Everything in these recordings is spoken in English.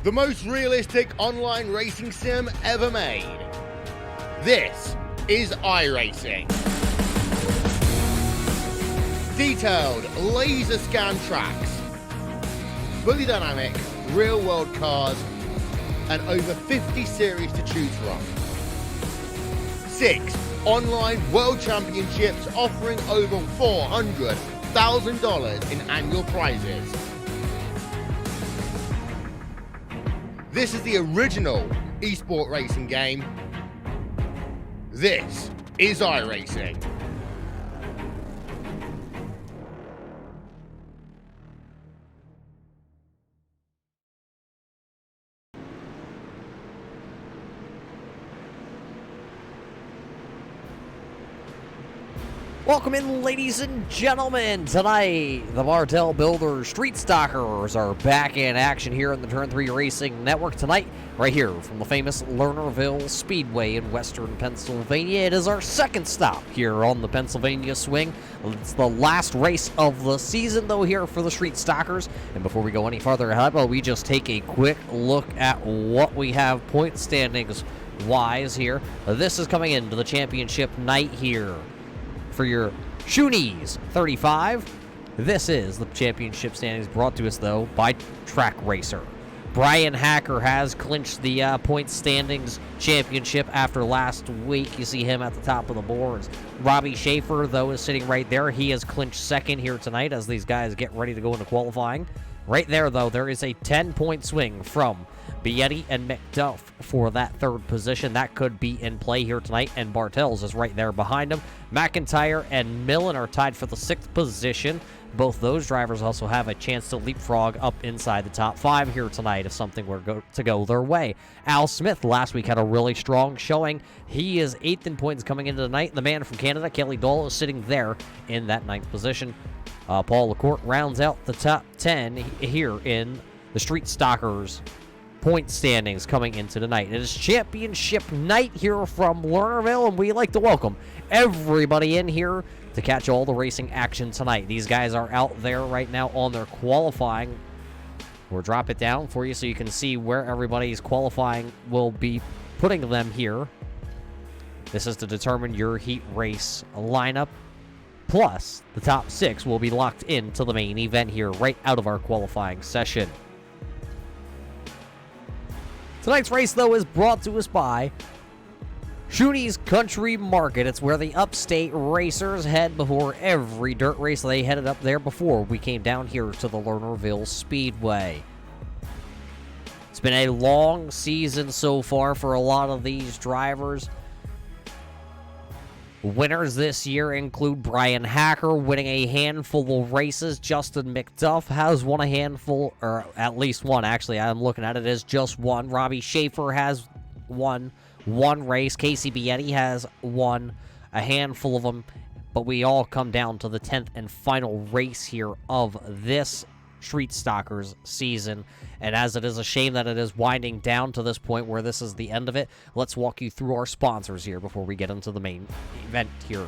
the most realistic online racing sim ever made. This is iRacing. Detailed laser scan tracks, fully dynamic, real world cars, and over 50 series to choose from. 6 online world championships offering over $400,000 in annual prizes. This is the original esport racing game. This is iRacing. Welcome in, ladies and gentlemen. Tonight, the Bartel Builder Street Stalkers are back in action here in the Turn 3 Racing Network tonight, right here from the famous Lernerville Speedway in western Pennsylvania. It is our second stop here on the Pennsylvania Swing. It's the last race of the season, though, here for the Street Stalkers. And before we go any further, how about we just take a quick look at what we have point standings wise here. This is coming into the championship night here. For your Schoony's 35, this is the championship standings brought to us, though, by Track Racer. Brian Hacker has clinched the point standings championship after last week. You see him at the top of the boards. Robbie Schaefer, though, is sitting right there. He has clinched second here tonight as these guys get ready to go into qualifying. Right there, though, there is a 10-point swing from Bietti and McDuff for that third position. That could be in play here tonight, and Bartels is right there behind him. McIntyre and Millen are tied for the 6th position. Both those drivers also have a chance to leapfrog up inside the top 5 here tonight if something were to go their way. Al Smith last week had a really strong showing. He is 8th in points coming into the night. The man from Canada, Kelly Dole, is sitting there in that 9th position. Paul LaCourte rounds out the top 10 here in the Street Stalkers point standings coming into the night. It is championship night here from Lernerville, and we like to welcome everybody in here to catch all the racing action tonight. These guys are out there right now on their qualifying. We'll drop it down for you so you can see where everybody's qualifying will be putting them here. This is to determine your heat race lineup. Plus, the top 6 will be locked into the main event here right out of our qualifying session. Tonight's race, though, is brought to us by Schoony's Country Market. It's where the upstate racers head before every dirt race. They headed up there before we came down here to the Lernerville Speedway. It's been a long season so far for a lot of these drivers. Winners this year include Brian Hacker winning a handful of races. Justin McDuff has won a handful, or at least one. Actually, I'm looking at it as just one. Robbie Schaefer has won one race. Casey Bietti has won a handful of them. But we all come down to the 10th and final race here of this Street Stalkers season. And as it is a shame that it is winding down to this point where this is the end of it, let's walk you through our sponsors here before we get into the main event here.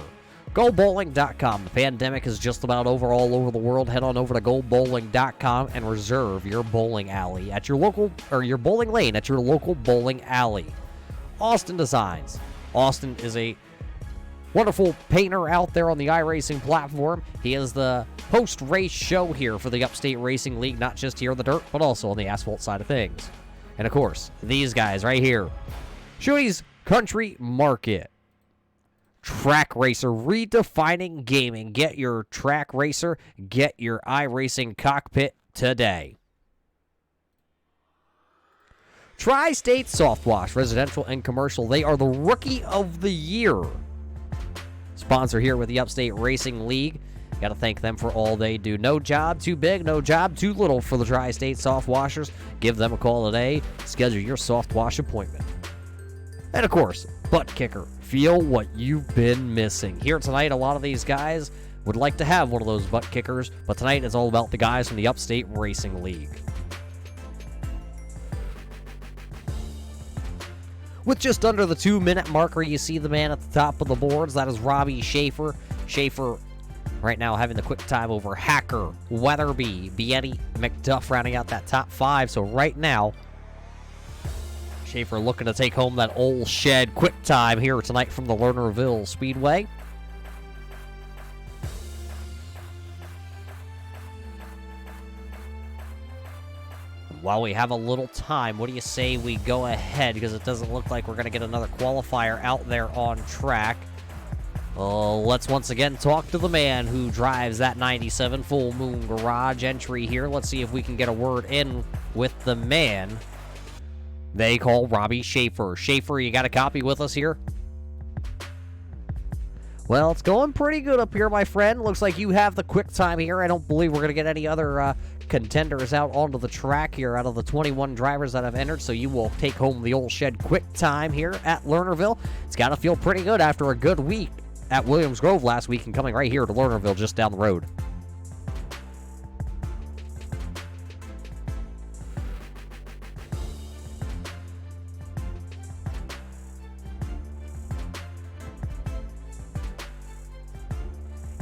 GoBowling.com. The pandemic is just about over all over the world. Head on over to GoBowling.com and reserve your bowling alley at your local, or your bowling lane at your local bowling alley. Austin Designs. Austin is a wonderful painter out there on the iRacing platform. He is the post-race show here for the Upstate Racing League, not just here on the dirt, but also on the asphalt side of things. And of course, these guys right here. Schoony's Country Market. Track Racer, redefining gaming. Get your Track Racer, get your iRacing cockpit today. Tri-State Softwash, residential and commercial. They are the Rookie of the Year sponsor here with the Upstate Racing League. Got to thank them for all they do. No job too big, no job too little for the Tri-State Soft Washers. Give them a call today. Schedule your soft wash appointment. And of course, Butt Kicker. Feel what you've been missing. Here tonight, a lot of these guys would like to have one of those butt kickers, but tonight it's all about the guys from the Upstate Racing League. With just under the 2-minute marker, you see the man at the top of the boards. That is Robbie Schaefer. Schaefer right now having the quick time over Hacker, Weatherby, Bietti, McDuff rounding out that top 5. So right now, Schaefer looking to take home that old shed quick time here tonight from the Lernerville Speedway. While we have a little time, what do you say we go ahead? Because it doesn't look like we're going to get another qualifier out there on track. Let's once again talk to the man who drives that 97 Full Moon Garage entry here. Let's see if we can get a word in with the man they call Robbie Schaefer. Schaefer, you got a copy with us here? Well, it's going pretty good up here, my friend. Looks like you have the quick time here. I don't believe we're going to get any other contenders out onto the track here out of the 21 drivers that have entered, so you will take home the old shed quick time here at Lernerville. It's got to feel pretty good after a good week at Williams Grove last week and coming right here to Lernerville just down the road.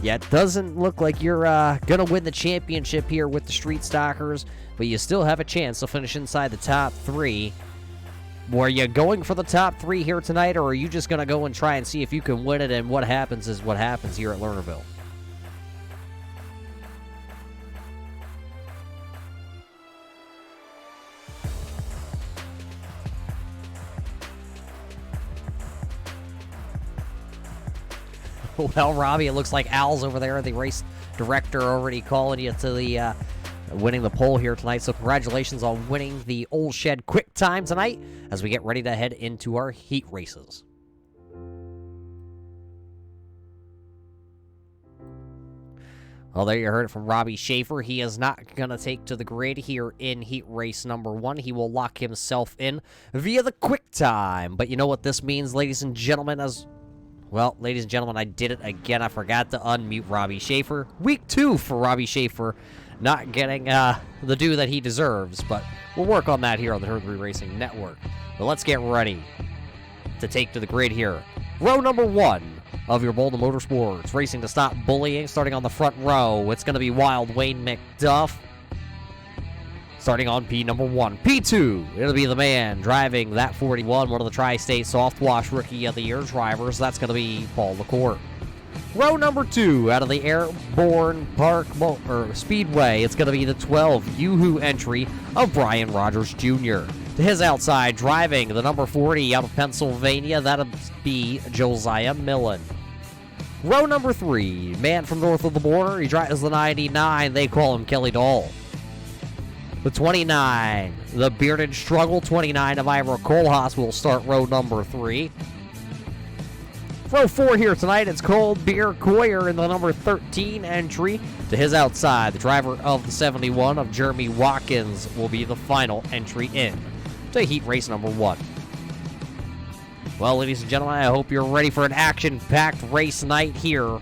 Yeah, it doesn't look like you're going to win the championship here with the Street Stalkers, but you still have a chance to finish inside the top 3. Were you going for the top 3 here tonight, or are you just going to go and try and see if you can win it, and what happens is what happens here at Lernerville? Well, Robbie, it looks like Al's over there, the race director, already calling you to the winning the pole here tonight. So congratulations on winning the old shed quick time tonight as we get ready to head into our heat races. Well, there you heard it from Robbie Schaefer. He is not going to take to the grid here in heat race number 1. He will lock himself in via the quick time. But you know what this means, ladies and gentlemen, well, ladies and gentlemen, I did it again. I forgot to unmute Robbie Schaefer. Week 2 for Robbie Schaefer, not getting the due that he deserves, but we'll work on that here on the Turn 3 Racing Network. But let's get ready to take to the grid here. Row number 1 of your Bolden Motorsports, racing to stop bullying, starting on the front row. It's going to be Wild Wayne McDuff, starting on P number 1. P2, it'll be the man driving that 41, one of the Tri-State Soft Wash Rookie of the Year drivers. That's going to be Paul LaCour. Row number 2 out of the Airborne Park Speedway. It's going to be the 12 Yoo-Hoo entry of Brian Rogers Jr. To his outside, driving the number 40 out of Pennsylvania, that'll be Josiah Millen. Row number 3, man from north of the border. He drives the 99. They call him Kelly Dahl. The 29, the Bearded Struggle 29 of Ira Kohlhaas will start row number 3. Row 4 here tonight, it's Cold Beer Coyer in the number 13 entry. To his outside, the driver of the 71 of Jeremy Watkins will be the final entry in to heat race number 1. Well, ladies and gentlemen, I hope you're ready for an action-packed race night here.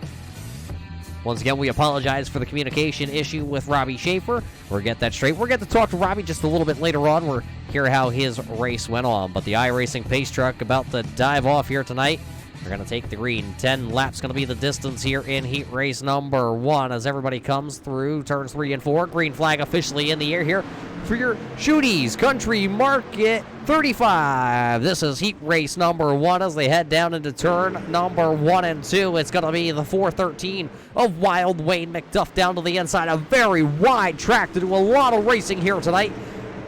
Once again, we apologize for the communication issue with Robbie Schaefer. We'll get that straight. We'll get to talk to Robbie just a little bit later on. We'll hear how his race went on. But the iRacing Pace Truck about to dive off here tonight. They're going to take the green. 10 laps going to be the distance here in heat race number 1 as everybody comes through turns 3 and 4. Green flag officially in the air here for your Schoony's Country Market 35. This is heat race number 1 as they head down into turn number 1 and 2. It's going to be the 413 of Wild Wayne McDuff down to the inside. A very wide track to do a lot of racing here tonight.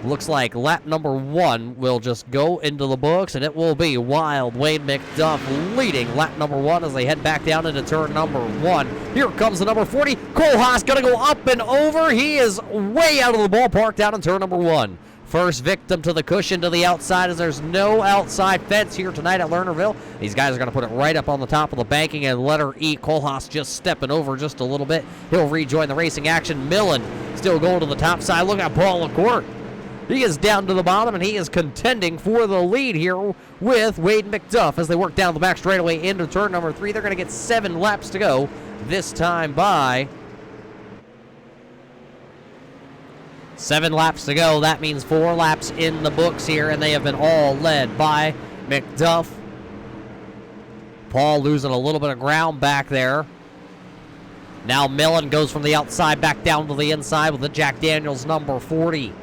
Looks like lap number 1 will just go into the books, and it will be Wild Wayne McDuff leading lap number 1 as they head back down into turn number 1. Here comes the number 40. Kohlhaas going to go up and over. He is way out of the ballpark down in turn number 1. First victim to the cushion to the outside as there's no outside fence here tonight at Lernerville. These guys are going to put it right up on the top of the banking and let her eat. Kohlhaas just stepping over just a little bit. He'll rejoin the racing action. Millen still going to the top side. Look at Paul LaCour. He is down to the bottom, and he is contending for the lead here with Wade McDuff as they work down the back straightaway into turn number 3. They're going to get 7 laps to go, this time by 7 laps to go. That means 4 laps in the books here, and they have been all led by McDuff. Paul losing a little bit of ground back there. Now Millen goes from the outside back down to the inside with the Jack Daniels number 40.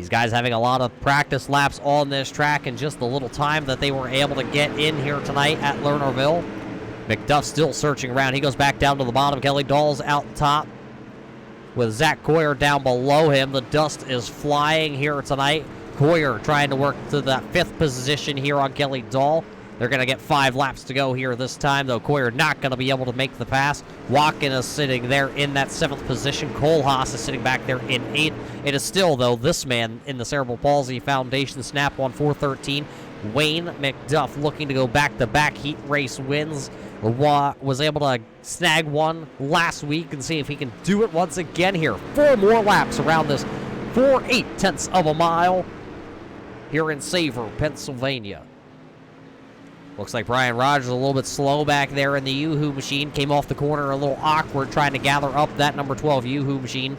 These guys having a lot of practice laps on this track and just the little time that they were able to get in here tonight at Lernerville. McDuff still searching around. He goes back down to the bottom. Kelly Dahl's out top with Zach Coyer down below him. The dust is flying here tonight. Coyer trying to work to that 5th position here on Kelly Dahl. They're going to get 5 laps to go here this time, though. Coyer not going to be able to make the pass. Watkins is sitting there in that 7th position. Kohlhaas is sitting back there in 8th. It is still, though, this man in the Cerebral Palsy Foundation snap on 413. Wayne McDuff looking to go back-to-back heat race wins. Was able to snag one last week and see if he can do it once again here. 4 more laps around this 4/8 of a mile here in Savor, Pennsylvania. Looks like Brian Rogers a little bit slow back there in the Yoo-Hoo machine. Came off the corner a little awkward trying to gather up that number 12 Yoo-Hoo machine.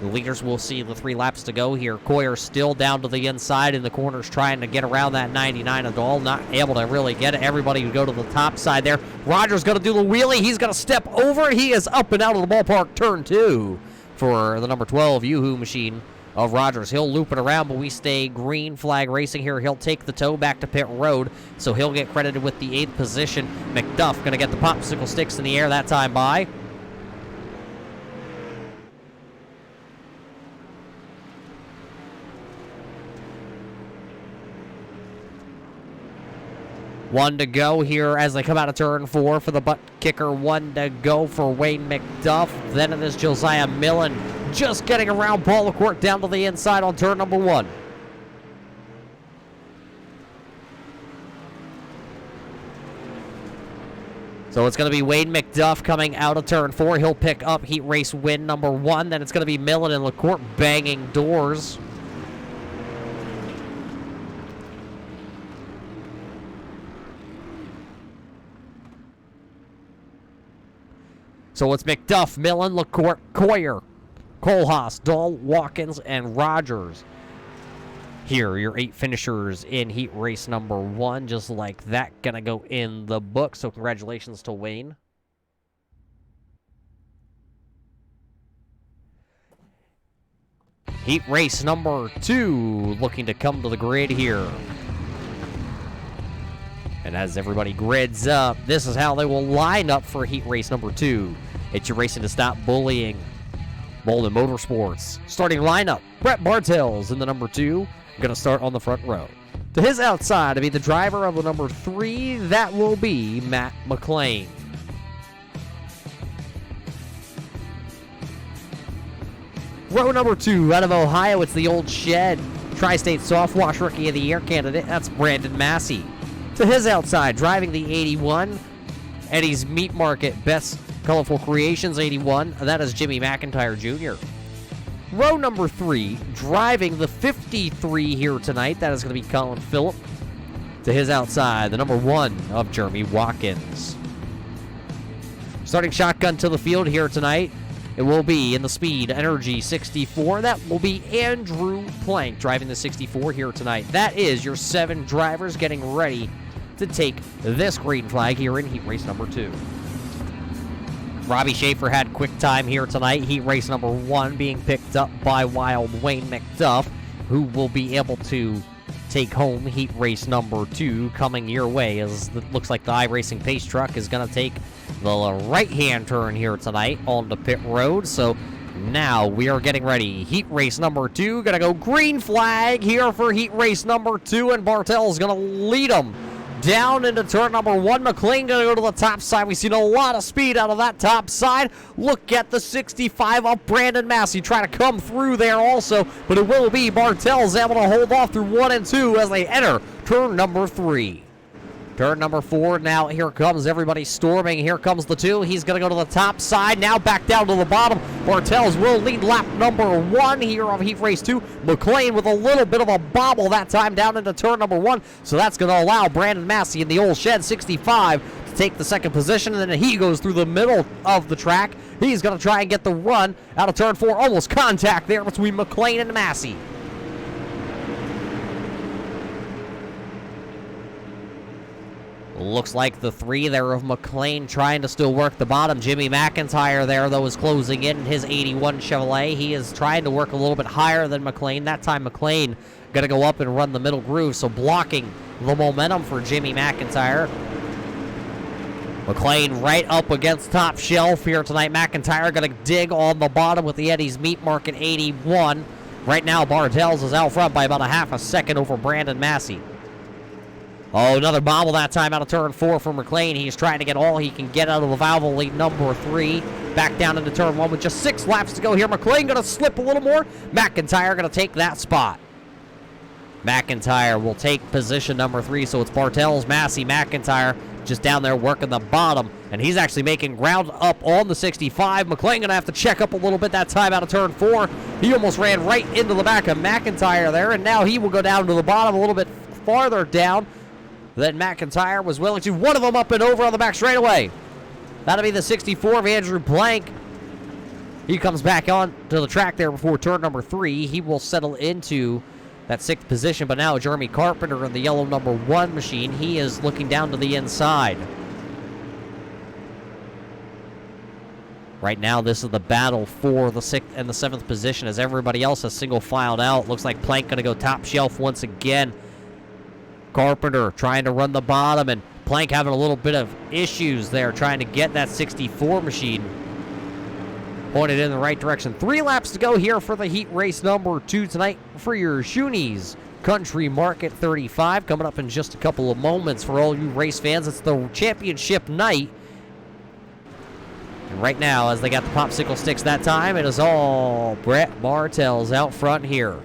The leaders will see the 3 laps to go here. Coyer still down to the inside in the corners trying to get around that 99 of Dahl. Not able to really get it. Everybody would go to the top side there. Rogers going to do the wheelie. He's going to step over. He is up and out of the ballpark. Turn 2 for the number 12 Yoo-Hoo machine of Rogers. He'll loop it around, but we stay green flag racing here. He'll take the tow back to pit road, so he'll get credited with the 8th position. McDuff going to get the popsicle sticks in the air that time by. One to go here as they come out of turn 4 for the butt kicker. 1 to go for Wayne McDuff. Then it is Josiah Millen just getting around Paul LaCourte down to the inside on turn number 1. So it's going to be Wayne McDuff coming out of turn 4. He'll pick up heat race win number 1. Then it's going to be Millen and LaCourte banging doors. So it's McDuff, Millen, LaCourte, Coyer, Kohlhaas, Dahl, Watkins, and Rogers. Here, your 8 finishers in heat race number 1. Just like that, gonna go in the book. So congratulations to Wayne. Heat race number 2 looking to come to the grid here. And as everybody grids up, this is how they will line up for heat race number 2. It's your racing to stop bullying. Bolden Motorsports. Starting lineup, Brett Bartels in the number 2. Going to start on the front row. To his outside to be the driver of the number 3, that will be Matt McLean. Row number 2, out of Ohio, it's the Old Shed. Tri-State Soft Wash Rookie of the Year candidate, that's Brandon Massey. To his outside, driving the 81, Eddie's Meat Market Best Colorful Creations 81, that is Jimmy McIntyre Jr. Row number 3, driving the 53 here tonight, that is going to be Colin Phillip. To his outside, the number 1 of Jeremy Watkins. Starting shotgun to the field here tonight, it will be in the Speed Energy 64. That will be Andrew Plank driving the 64 here tonight. That is your 7 drivers getting ready to take this green flag here in heat race number 2. Robbie Schaefer had quick time here tonight. Heat race number 1 being picked up by Wild Wayne McDuff, who will be able to take home heat race number 2 coming your way, as it looks like the iRacing Pace truck is going to take the right-hand turn here tonight onto pit road. So now we are getting ready. Heat race number 2, going to go green flag here for heat race number 2, and Bartel is going to lead them down into turn number 1. McLean going to go to the top side. We've seen a lot of speed out of that top side. Look at the 65 of Brandon Massey trying to come through there also, but it will be Bartel's able to hold off through 1 and 2 as they enter turn number 3. Turn number 4, now here comes everybody storming. Here comes the 2. He's going to go to the top side. Now back down to the bottom. Bartels will lead lap number 1 here of heat race 2. McLean with a little bit of a bobble that time down into turn number 1. So that's going to allow Brandon Massey in the Old Shed 65 to take the 2nd position. And then he goes through the middle of the track. He's going to try and get the run out of turn 4. Almost contact there between McLean and Massey. Looks like the three there of McLean trying to still work the bottom. Jimmy McIntyre there, though, is closing in his 81 Chevrolet. He is trying to work a little bit higher than McLean. That time McLean going to go up and run the middle groove, so blocking the momentum for Jimmy McIntyre. McLean right up against top shelf here tonight. McIntyre going to dig on the bottom with the Eddie's Meat Market 81. Right now, Bartels is out front by about a half a second over Brandon Massey. Oh, another bobble that time out of turn 4 for McLean. He's trying to get all he can get out of the valve lead number 3. Back down into turn 1 with just 6 laps to go here. McLean going to slip a little more. McIntyre going to take that spot. McIntyre will take position number 3, so it's Bartels, Massey, McIntyre just down there working the bottom, and he's actually making ground up on the 65. McLean going to have to check up a little bit that time out of turn 4. He almost ran right into the back of McIntyre there, and now he will go down to the bottom a little bit farther down than McIntyre was willing to. One of them up and over on the back straightaway. That'll be the 64 of Andrew Blank. He comes back on to the track there before turn number 3. He will settle into that 6th position, but now Jeremy Carpenter in the yellow number 1 machine. He is looking down to the inside. Right now, this is the battle for the 6th and the 7th position as everybody else has single filed out. Looks like Plank going to go top shelf once again. Carpenter trying to run the bottom, and Plank having a little bit of issues there trying to get that 64 machine pointed in the right direction. 3 laps to go here for the heat race number 2 tonight for your Schoony's Country Market 35. Coming up in just a couple of moments for all you race fans. It's the championship night. And right now, as they got the popsicle sticks that time, it is all Brett Bartels out front here.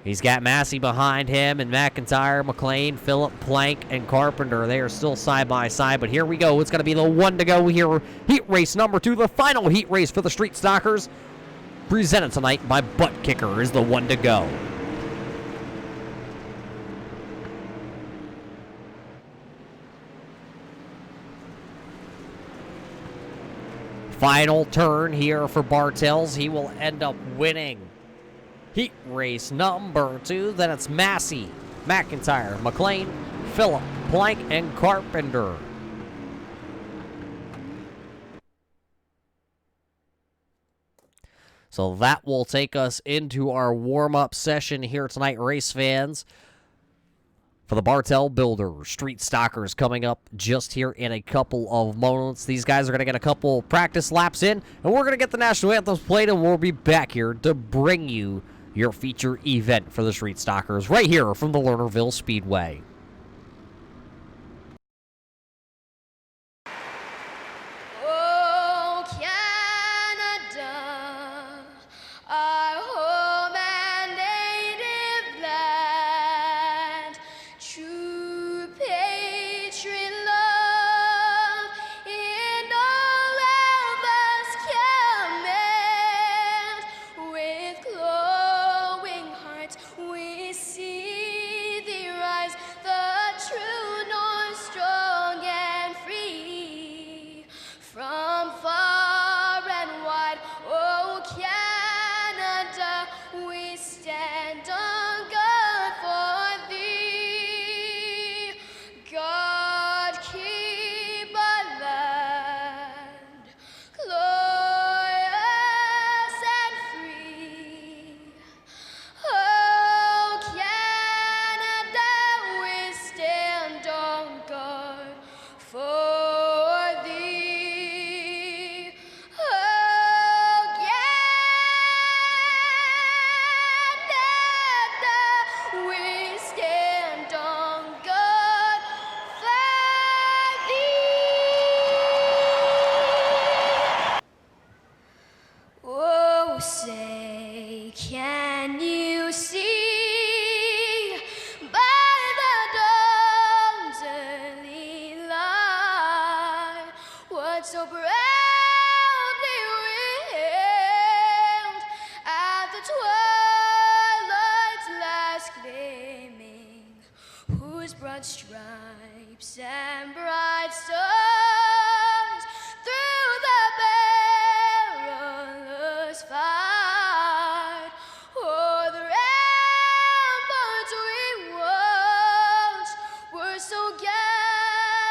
He's got Massey behind him, and McIntyre, McLean, Phillip, Plank, and Carpenter. They are still side by side, but here we go. It's going to be the one to go here. Heat race number 2, the final heat race for the Street Stockers. Presented tonight by Butt Kicker is the one to go. Final turn here for Bartels. He will end up winning heat race number 2. Then it's Massey, McIntyre, McLean, Phillip, Plank, and Carpenter. So that will take us into our warm-up session here tonight, race fans, for the Bartel Builder Street Stockers coming up just here in a couple of moments. These guys are going to get a couple practice laps in, and we're going to get the national anthems played, and we'll be back here to bring you your feature event for the Street Stockers right here from the Lernerville Speedway. Oh, Canada, our home and native land, true patriot love in all of us command. With glowing hearts we see thee rise, the true north, strong and free. From far and wide, oh Canada, we stand on guard for thee. God keep our land glorious and free. Oh Canada, we stand on guard for thee. Oh Canada, we stand on guard for thee. Oh, say, can you see by the dawn's early light what so proudly we hailed at the twilight's last gleaming, whose broad stripes and bright stars through the perilous fight o'er the ramparts we watched were so gallantly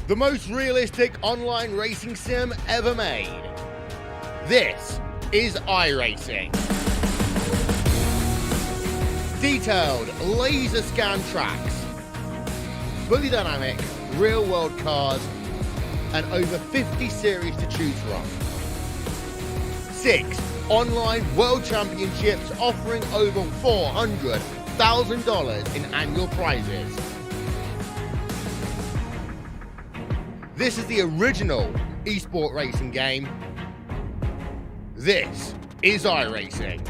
the most realistic online racing sim ever made. This is iRacing. Detailed laser scan tracks, fully dynamic real world cars, and over 50 series to choose from. 6 online world championships offering over $400,000 in annual prizes. This is the original esport racing game. This is iRacing.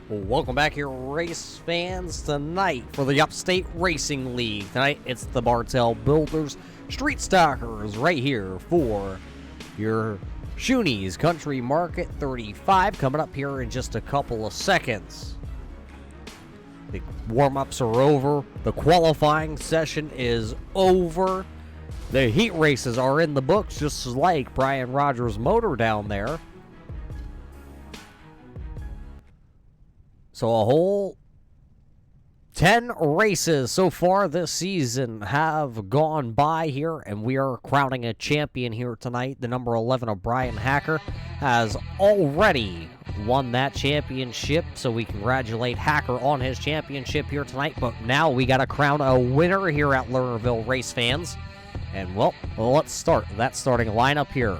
Welcome back here, race fans. Tonight for the Upstate Racing League. Tonight it's the Bartel Builders Street Stalkers right here for your Schoony's Country Market 35 coming up here in just a couple of seconds. The warm-ups are over. The qualifying session is over. The heat races are in the books, just like Brian Rogers' motor down there. So a whole 10 races so far this season have gone by here, and we are crowning a champion here tonight. The number 11 of Brian Hacker has already won that championship, so we congratulate Hacker on his championship here tonight. But now we got to crown a winner here at Lernerville, race fans. And, well, let's start that starting lineup here.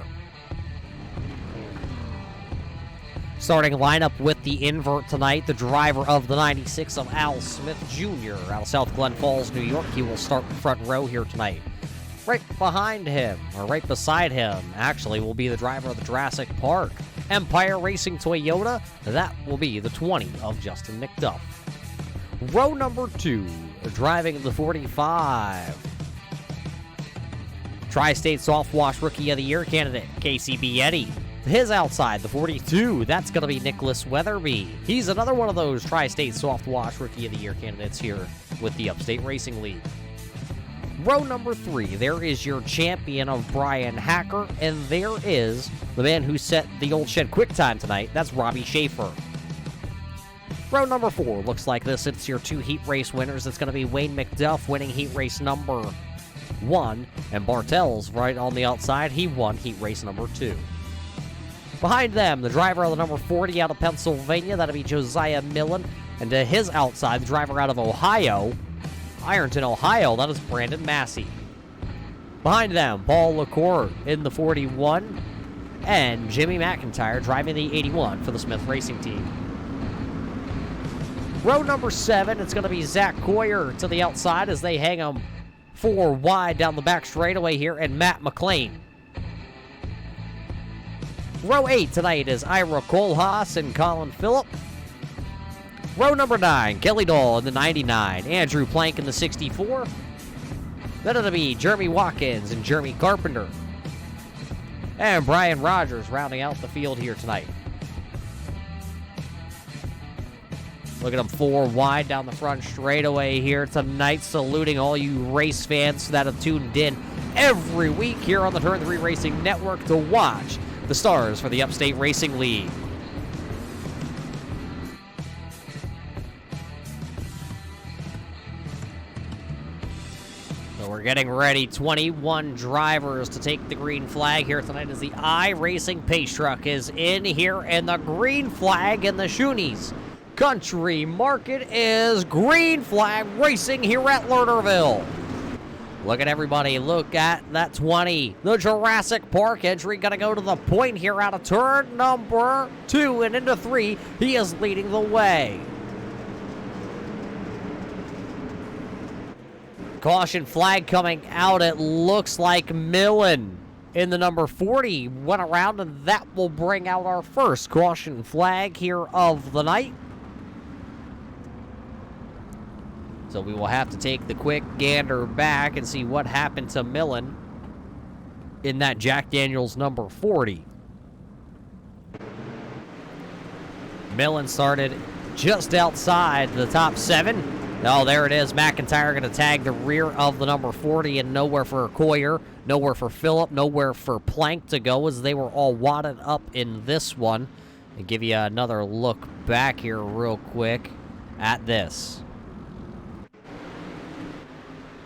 Starting lineup with the invert tonight, the driver of the 96 of Al Smith Jr. out of South Glen Falls, New York. He will start front row here tonight. Right behind him, or right beside him, actually, will be the driver of the Jurassic Park Empire Racing Toyota. That will be the 20 of Justin McDuff. Row number 2, driving the 45. Tri-State Soft Wash Rookie of the Year candidate, Casey Bietti. His outside, the 42, that's going to be Nicholas Weatherby. He's another one of those Tri-State Soft Wash Rookie of the Year candidates here with the Upstate Racing League. Row number 3, there is your champion of Brian Hacker, and there is the man who set the old shed quick time tonight. That's Robbie Schaefer. Row number 4 looks like this. It's your 2 heat race winners. It's going to be Wayne McDuff winning heat race number 1, and Bartel's right on the outside. He won heat race number 2. Behind them, the driver of the number 40 out of Pennsylvania, that'll be Josiah Millen. And to his outside, the driver out of Ohio, Ironton, Ohio, that is Brandon Massey. Behind them, Paul LaCour in the 41, and Jimmy McIntyre driving the 81 for the Smith Racing Team. Row number 7, it's going to be Zach Coyer to the outside as they hang him 4 wide down the back straightaway here, and Matt McLean. Row 8 tonight is Ira Kohlhaas and Colin Phillip. Row number 9, Kelly Dahl in the 99, Andrew Plank in the 64. Then it'll be Jeremy Watkins and Jeremy Carpenter. And Brian Rogers rounding out the field here tonight. Look at them 4 wide down the front straightaway here tonight, saluting all you race fans that have tuned in every week here on the Turn 3 Racing Network to watch the stars for the Upstate Racing League. So we're getting ready. 21 drivers to take the green flag here tonight as the iRacing Pace Truck is in here, and the green flag in the Schoony's Country Market is green flag racing here at Lernerville. Look at everybody. Look at that 20. The Jurassic Park entry going to go to the point here out of turn number 2 and into 3. He is leading the way. Caution flag coming out. It looks like Millen in the number 40 went around, and that will bring out our first caution flag here of the night. So we will have to take the quick gander back and see what happened to Millen in that Jack Daniels number 40. Millen started just outside the top 7. No, there it is. McIntyre going to tag the rear of the number 40, and nowhere for Coyer, nowhere for Phillip, nowhere for Plank to go, as they were all wadded up in this one. And give you another look back here real quick at this.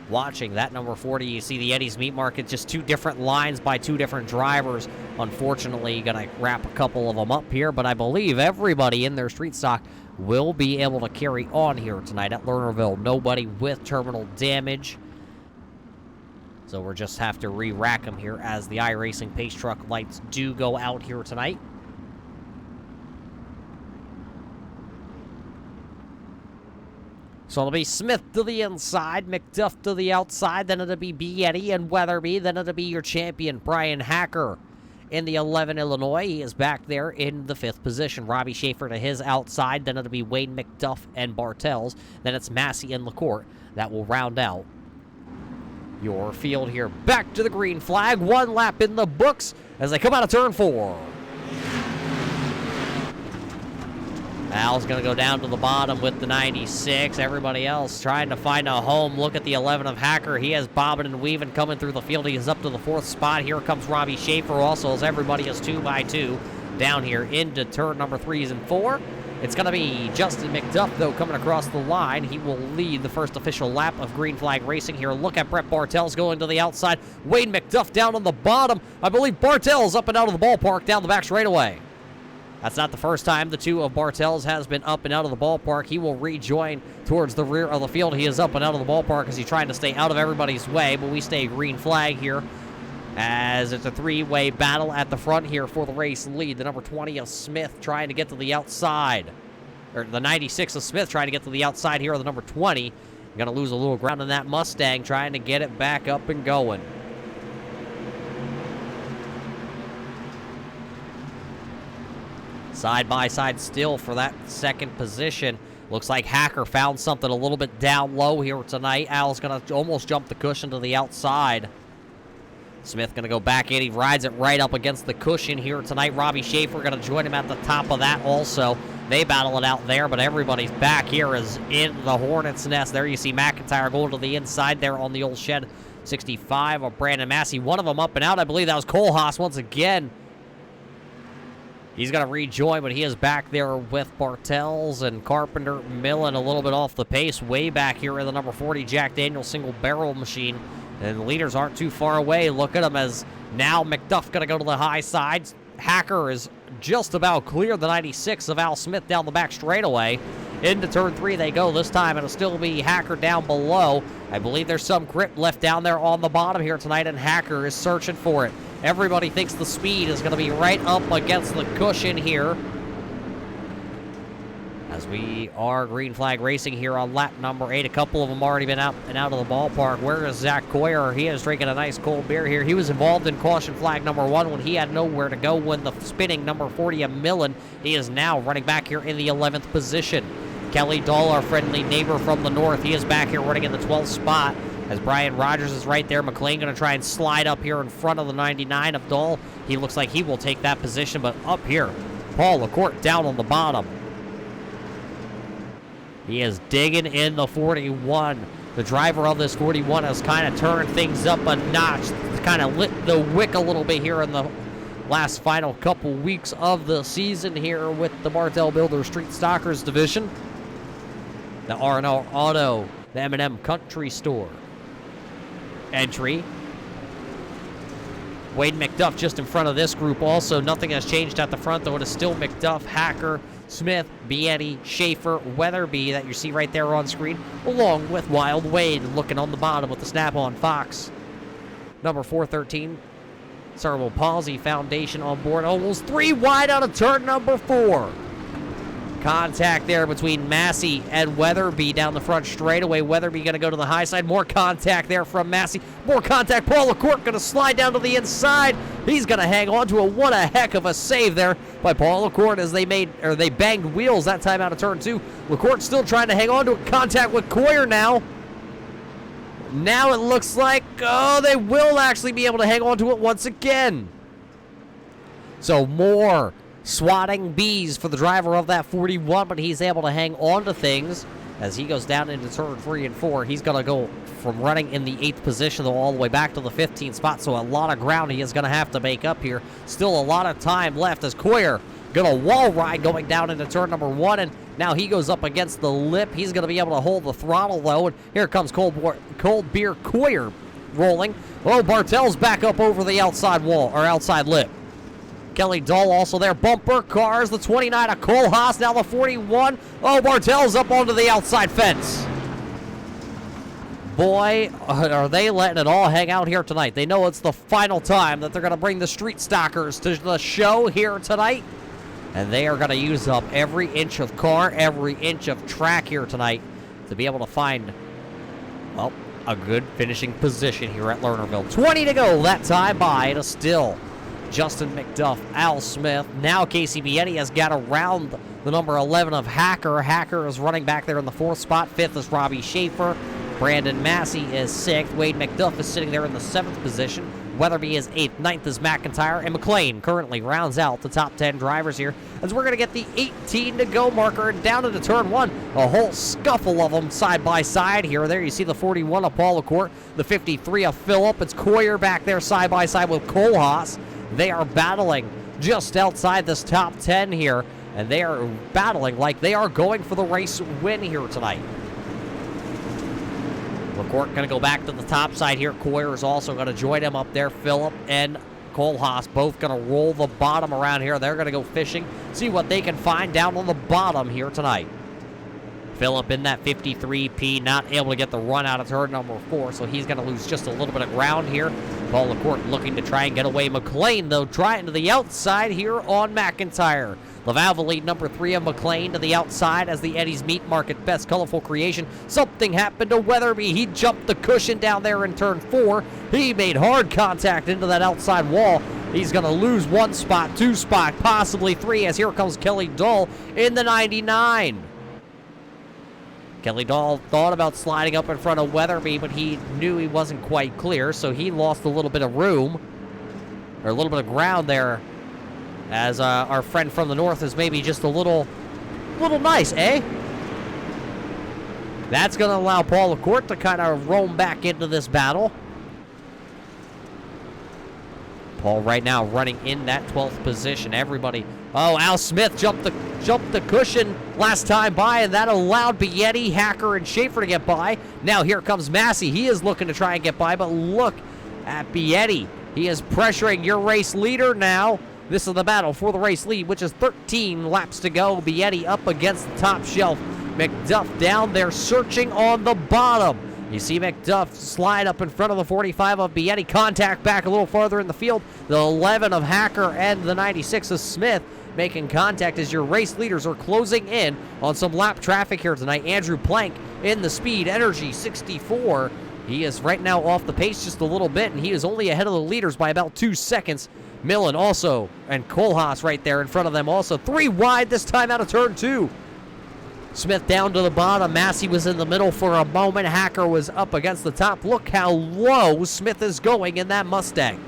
Watching that number 40, you see the Eddie's Meat Market, just two different lines by two different drivers. Unfortunately, going to wrap a couple of them up here, but I believe everybody in their street stock will be able to carry on here tonight at Lernerville. Nobody with terminal damage. So we'll just have to re-rack them here as the iRacing Pace Truck lights do go out here tonight. So it'll be Smith to the inside, McDuff to the outside, then it'll be Bietti and Weatherby, then it'll be your champion, Brian Hacker. In the 11 Illinois, he is back there in the 5th position. Robbie Schaefer to his outside, then it'll be Wayne McDuff and Bartels, then it's Massey and LaCourte. That will round out your field here. Back to the green flag, 1 lap in the books as they come out of turn 4. Al's going to go down to the bottom with the 96. Everybody else trying to find a home. Look at the 11 of Hacker. He has bobbing and weaving coming through the field. He is up to the 4th spot. Here comes Robbie Schaefer also, as everybody is 2 by 2 down here into turn number 3s and 4. It's going to be Justin McDuff, though, coming across the line. He will lead the first official lap of Green Flag Racing here. Look at Brett Bartels going to the outside. Wayne McDuff down on the bottom. I believe Bartels up and out of the ballpark down the back straightaway. That's not the first time the 2 of Bartels has been up and out of the ballpark. He will rejoin towards the rear of the field. He is up and out of the ballpark as he's trying to stay out of everybody's way, but we stay green flag here as it's a 3-way battle at the front here for the race lead. The number 20 of Smith trying to get to the outside. Or the 96 of Smith trying to get to the outside here of the number 20. Going to lose a little ground in that Mustang trying to get it back up and going. Side by side still for that second position. Looks like Hacker found something a little bit down low here tonight. Al's going to almost jump the cushion to the outside. Smith going to go back in. He rides it right up against the cushion here tonight. Robbie Schaefer going to join him at the top of that also. They battle it out there, but everybody's back here is in the Hornet's nest. There you see McIntyre going to the inside there on the old shed. 65 of Brandon Massey. One of them up and out. I believe that was Cole Haas once again. He's going to rejoin, but he is back there with Bartels and Carpenter milling a little bit off the pace. Way back here in the number 40 Jack Daniels single barrel machine. And the leaders aren't too far away. Look at them as now McDuff going to go to the high sides. Hacker is just about clear the 96 of Al Smith down the back straightaway. Into turn 3 they go. This time it'll still be Hacker down below. I believe there's some grip left down there on the bottom here tonight, and Hacker is searching for it. Everybody thinks the speed is going to be right up against the cushion here. As we are green flag racing here on lap number 8. A couple of them already been out and out of the ballpark. Where is Zach Coyer? He is drinking a nice cold beer here. He was involved in caution flag number 1 when he had nowhere to go when the spinning number 40 of Millen. He is now running back here in the 11th position. Kelly Dahl, our friendly neighbor from the north, he is back here running in the 12th spot. As Brian Rogers is right there. McLean going to try and slide up here in front of the 99 of Dahl. He looks like he will take that position, but up here, Paul LaCourte down on the bottom. He is digging in the 41. The driver of this 41 has kind of turned things up a notch, kind of lit the wick a little bit here in the last final couple weeks of the season here with the Bartel Builder Street Stockers division. The R&R Auto, the M&M Country Store entry. Wade McDuff just in front of this group also. Nothing has changed at the front, though. It is still McDuff, Hacker, Smith, Bietti, Schaefer, Weatherby that you see right there on screen, along with Wild Wade looking on the bottom with the Snap-on Fox. Number 413, Cerebral Palsy Foundation on board. Almost 3 wide out of turn number 4. Contact there between Massey and Weatherby down the front straightaway. Weatherby going to go to the high side. More contact there from Massey. More contact. Paul LaCourte going to slide down to the inside. He's going to hang on to it. What a heck of a save there by Paul LaCourte as they banged wheels that time out of turn 2. LaCourte still trying to hang on to it. Contact with Coyer now. Now it looks like, they will actually be able to hang on to it once again. So more swatting bees for the driver of that 41, but he's able to hang on to things as he goes down into turn 3 and 4. He's going to go from running in the 8th position, though, all the way back to the 15th spot. So a lot of ground he is going to have to make up here. Still a lot of time left as Coyer going to wall ride going down into turn number 1. And now he goes up against the lip. He's going to be able to hold the throttle, though. And here comes Cold Beer Coyer rolling. Oh, Bartel's back up over the outside wall, or outside lip. Kelly Dull also there. Bumper cars, the 29 of Cole Haas, now the 41. Oh, Bartel's up onto the outside fence. Boy, are they letting it all hang out here tonight. They know it's the final time that they're going to bring the Street Stalkers to the show here tonight. And they are going to use up every inch of car, every inch of track here tonight to be able to find, well, a good finishing position here at Lernerville. 20 to go that time by. It is still Justin McDuff, Al Smith. Now Casey Bietti has got around the number 11 of Hacker. Hacker is running back there in the 4th spot. 5th is Robbie Schaefer. Brandon Massey is 6th. Wade McDuff is sitting there in the 7th position. Weatherby is 8th. 9th is McIntyre. And McLean currently rounds out the top 10 drivers here, as we're going to get the 18 to go marker down into turn 1. A whole scuffle of them side by side here. There you see the 41 of Paul LaCourte, the 53 of Phillip. It's Coyer back there side by side with Cole Haas. They are battling just outside this top 10 here, and they are battling like they are going for the race win here tonight. LaCourte going to go back to the top side here. Coyer is also going to join him up there. Phillip and Cole Haas both going to roll the bottom around here. They're going to go fishing, see what they can find down on the bottom here tonight. Phillip in that 53P, not able to get the run out of turn number 4, so he's going to lose just a little bit of ground here. Paul LaCourte looking to try and get away. McLean, though, trying to the outside here on McIntyre. Lavalva number 3 of McLean to the outside as the Eddie's Meat Market best colorful creation. Something happened to Weatherby. He jumped the cushion down there in turn 4. He made hard contact into that outside wall. He's going to lose 1 spot, 2 spot, possibly 3, as here comes Kelly Dull in the 99. Kelly Dahl thought about sliding up in front of Weatherby, but he knew he wasn't quite clear, so he lost a little bit of room, or a little bit of ground there, as our friend from the north is maybe just a little nice, eh? That's going to allow Paul LaCourte to kind of roam back into this battle. Paul right now running in that 12th position. Everybody. Oh, Al Smith jumped the cushion last time by, and that allowed Bietti, Hacker, and Schaefer to get by. Now here comes Massey. He is looking to try and get by, but look at Bietti. He is pressuring your race leader now. This is the battle for the race lead, which is 13 laps to go. Bietti up against the top shelf. McDuff down there searching on the bottom. You see McDuff slide up in front of the 45 of Bietti. Contact back a little farther in the field. The 11 of Hacker and the 96 of Smith making contact as your race leaders are closing in on some lap traffic here tonight. Andrew Plank in the Speed Energy 64. He is right now off the pace just a little bit, and he is only ahead of the leaders by about 2 seconds. Millen also, and Kohlhaas right there in front of them also. 3 wide this time out of turn 2. Smith down to the bottom. Massey was in the middle for a moment. Hacker was up against the top. Look how low Smith is going in that Mustang.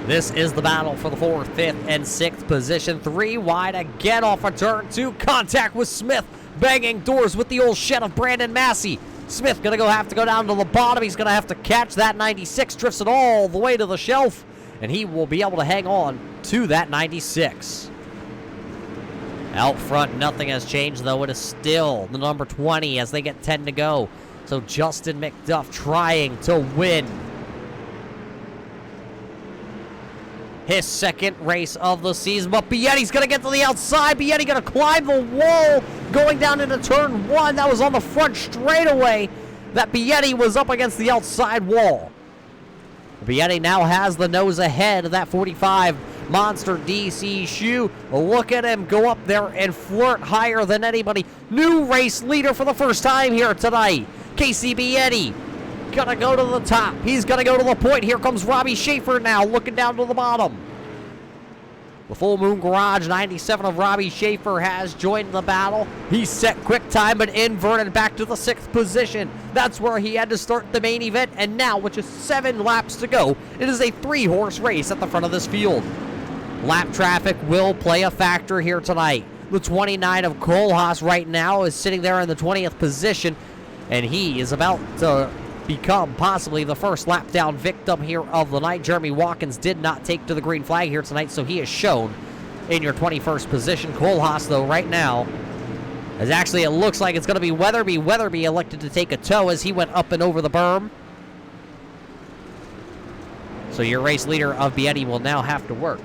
This is the battle for the 4th, 5th, and 6th position. 3 wide again off of turn 2. Contact with Smith. Banging doors with the old shed of Brandon Massey. Smith going to have to go down to the bottom. He's going to have to catch that 96. Drifts it all the way to the shelf. And he will be able to hang on to that 96. Out front, nothing has changed, though. It is still the number 20 as they get 10 to go. So Justin McDuff trying to win his 2nd race of the season. But Bietti's going to get to the outside. Bietti going to climb the wall going down into turn 1. That was on the front straightaway that Bietti was up against the outside wall. Bietti now has the nose ahead of that 45 Monster DC shoe. Look at him go up there and flirt higher than anybody. New race leader for the first time here tonight. Casey Bietti gonna go to the top. He's gonna go to the point. Here comes Robbie Schaefer now looking down to the bottom. The Full Moon Garage 97 of Robbie Schaefer has joined the battle. He's set quick time and inverted back to the 6th position. That's where he had to start the main event. And now, with just 7 laps to go, it is a 3-horse race at the front of this field. Lap traffic will play a factor here tonight. The 29 of Kohlhaas right now is sitting there in the 20th position, and he is about to become possibly the first lap down victim here of the night. Jeremy Watkins did not take to the green flag here tonight, so he is shown in your 21st position. Kohlhaas, though, right now, as actually it looks like it's going to be Weatherby. Weatherby elected to take a tow as he went up and over the berm. So your race leader of Bietti will now have to work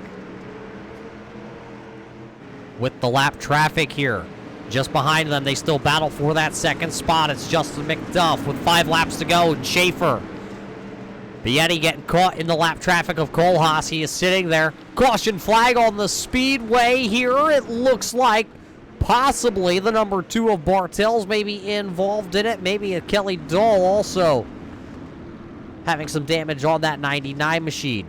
with the lap traffic here. Just behind them, they still battle for that second spot. It's Justin McDuff with 5 laps to go. And Schaefer. Bietti getting caught in the lap traffic of Kohlhaas. He is sitting there. Caution flag on the speedway here. It looks like possibly the number 2 of Bartel's maybe involved in it. Maybe a Kelly Dahl also having some damage on that 99 machine.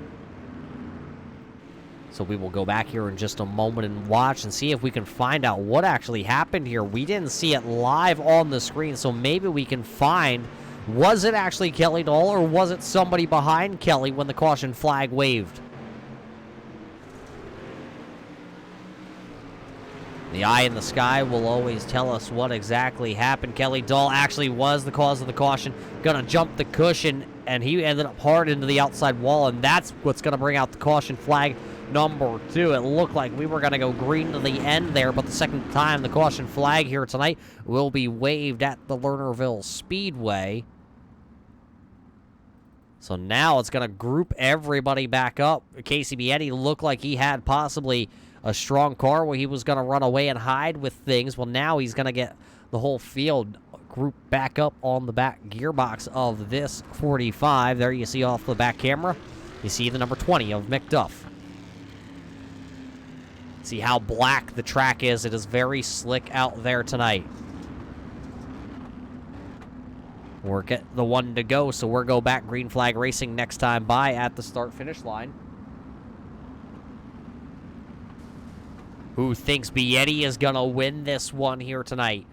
So we will go back here in just a moment and watch and see if we can find out what actually happened here. We didn't see it live on the screen, so maybe we can find, was it actually Kelly Dahl or was it somebody behind Kelly when the caution flag waved? The eye in the sky will always tell us what exactly happened. Kelly Dahl actually was the cause of the caution. Gonna jump the cushion, and he ended up hard into the outside wall, and that's what's gonna bring out the caution flag number 2. It looked like we were going to go green to the end there, but the second time the caution flag here tonight will be waved at the Lernerville Speedway. So now it's going to group everybody back up. Casey Bietti looked like he had possibly a strong car where he was going to run away and hide with things. Well, now he's going to get the whole field grouped back up on the back gearbox of this 45. There you see off the back camera, you see the number 20 of McDuff. See how black the track is. It is very slick out there tonight. We're getting the 1 to go, so we'll go back green flag racing next time by at the start-finish line. Who thinks Bietti is going to win this one here tonight?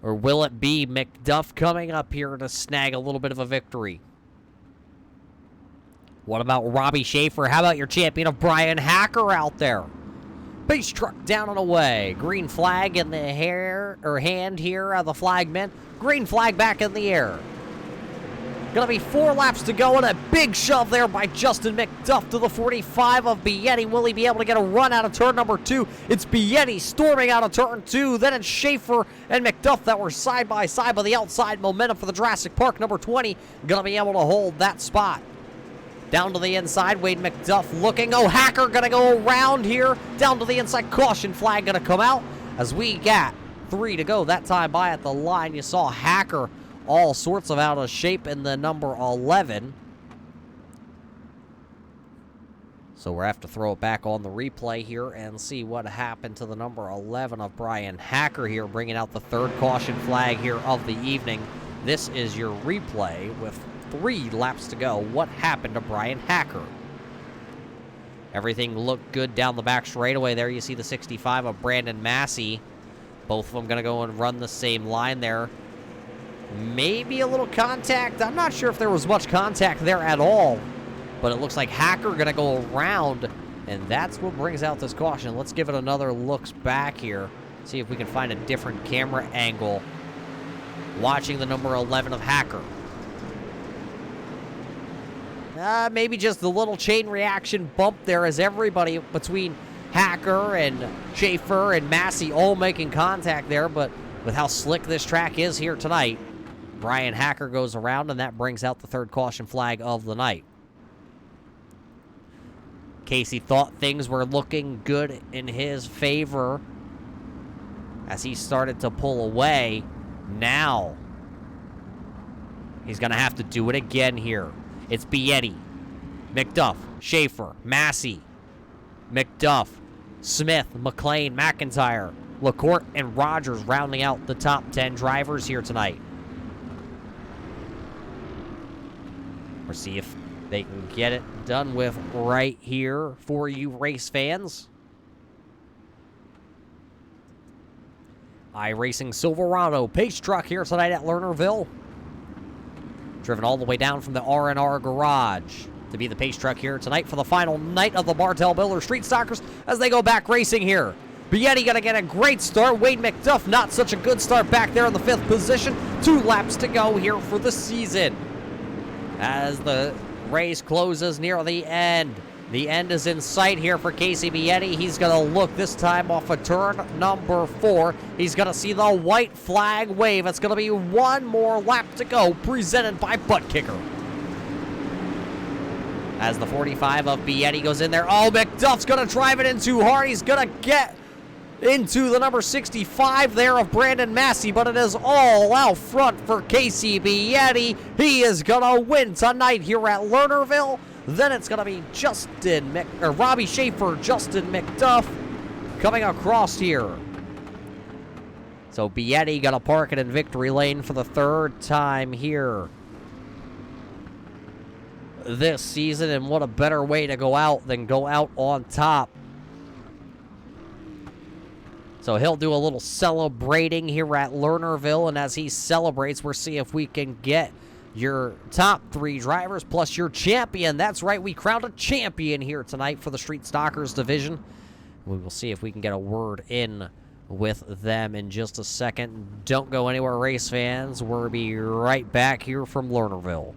Or will it be McDuff coming up here to snag a little bit of a victory? What about Robbie Schaefer? How about your champion of Brian Hacker out there? Pace truck down and away. Green flag in the hand here of the flagman. Green flag back in the air. Gonna be 4 laps to go, and a big shove there by Justin McDuff to the 45 of Bietti. Will he be able to get a run out of turn number 2? It's Bietti storming out of turn 2. Then it's Schaefer and McDuff that were side by side, but the outside momentum for the Jurassic Park number 20 gonna be able to hold that spot. Down to the inside, Wade McDuff looking. Oh, Hacker gonna go around here. Down to the inside, caution flag gonna come out as we got 3 to go. That time by at the line, you saw Hacker all sorts of out of shape in the number 11. So we'll have to throw it back on the replay here and see what happened to the number 11 of Brian Hacker here, bringing out the 3rd caution flag here of the evening. This is your replay with 3 laps to go. What happened to Brian Hacker? Everything looked good down the back straightaway there. You see the 65 of Brandon Massey. Both of them going to go and run the same line there. Maybe a little contact. I'm not sure if there was much contact there at all, but it looks like Hacker going to go around, and that's what brings out this caution. Let's give it another looks back here. See if we can find a different camera angle watching the number 11 of Hacker. Maybe just the little chain reaction bump there as everybody between Hacker and Schaefer and Massey all making contact there, but with how slick this track is here tonight, Brian Hacker goes around, and that brings out the 3rd caution flag of the night. Casey thought things were looking good in his favor as he started to pull away. Now he's going to have to do it again here. It's Bietti, McDuff, Schaefer, Massey, McDuff, Smith, McLean, McIntyre, LaCourte, and Rogers rounding out the top 10 drivers here tonight. We'll see if they can get it done with right here for you race fans. iRacing Silverado pace truck here tonight at Lernerville. Driven all the way down from the R&R garage to be the pace truck here tonight for the final night of the Bartel Builder Street Stockers as they go back racing here. Bietti gonna get a great start. Wade McDuff, not such a good start back there in the 5th position. 2 laps to go here for the season. As the race closes near the end. The end is in sight here for Casey Bietti. He's gonna look this time off of turn number 4. He's gonna see the white flag wave. It's gonna be 1 more lap to go, presented by Butt Kicker. As the 45 of Bietti goes in there. Oh, McDuff's gonna drive it in too hard. He's gonna get into the number 65 there of Brandon Massey, but it is all out front for Casey Bietti. He is gonna win tonight here at Lernerville. Then it's gonna be Robbie Schaefer, Justin McDuff coming across here. So Bietti gonna park it in victory lane for the 3rd time here this season, and what a better way to go out than go out on top. So he'll do a little celebrating here at Lernerville, and as he celebrates, we'll see if we can get your top 3 drivers plus your champion. That's right, we crowned a champion here tonight for the Street Stockers division. We will see if we can get a word in with them in just a second. Don't go anywhere, race fans. We'll be right back here from Lernerville.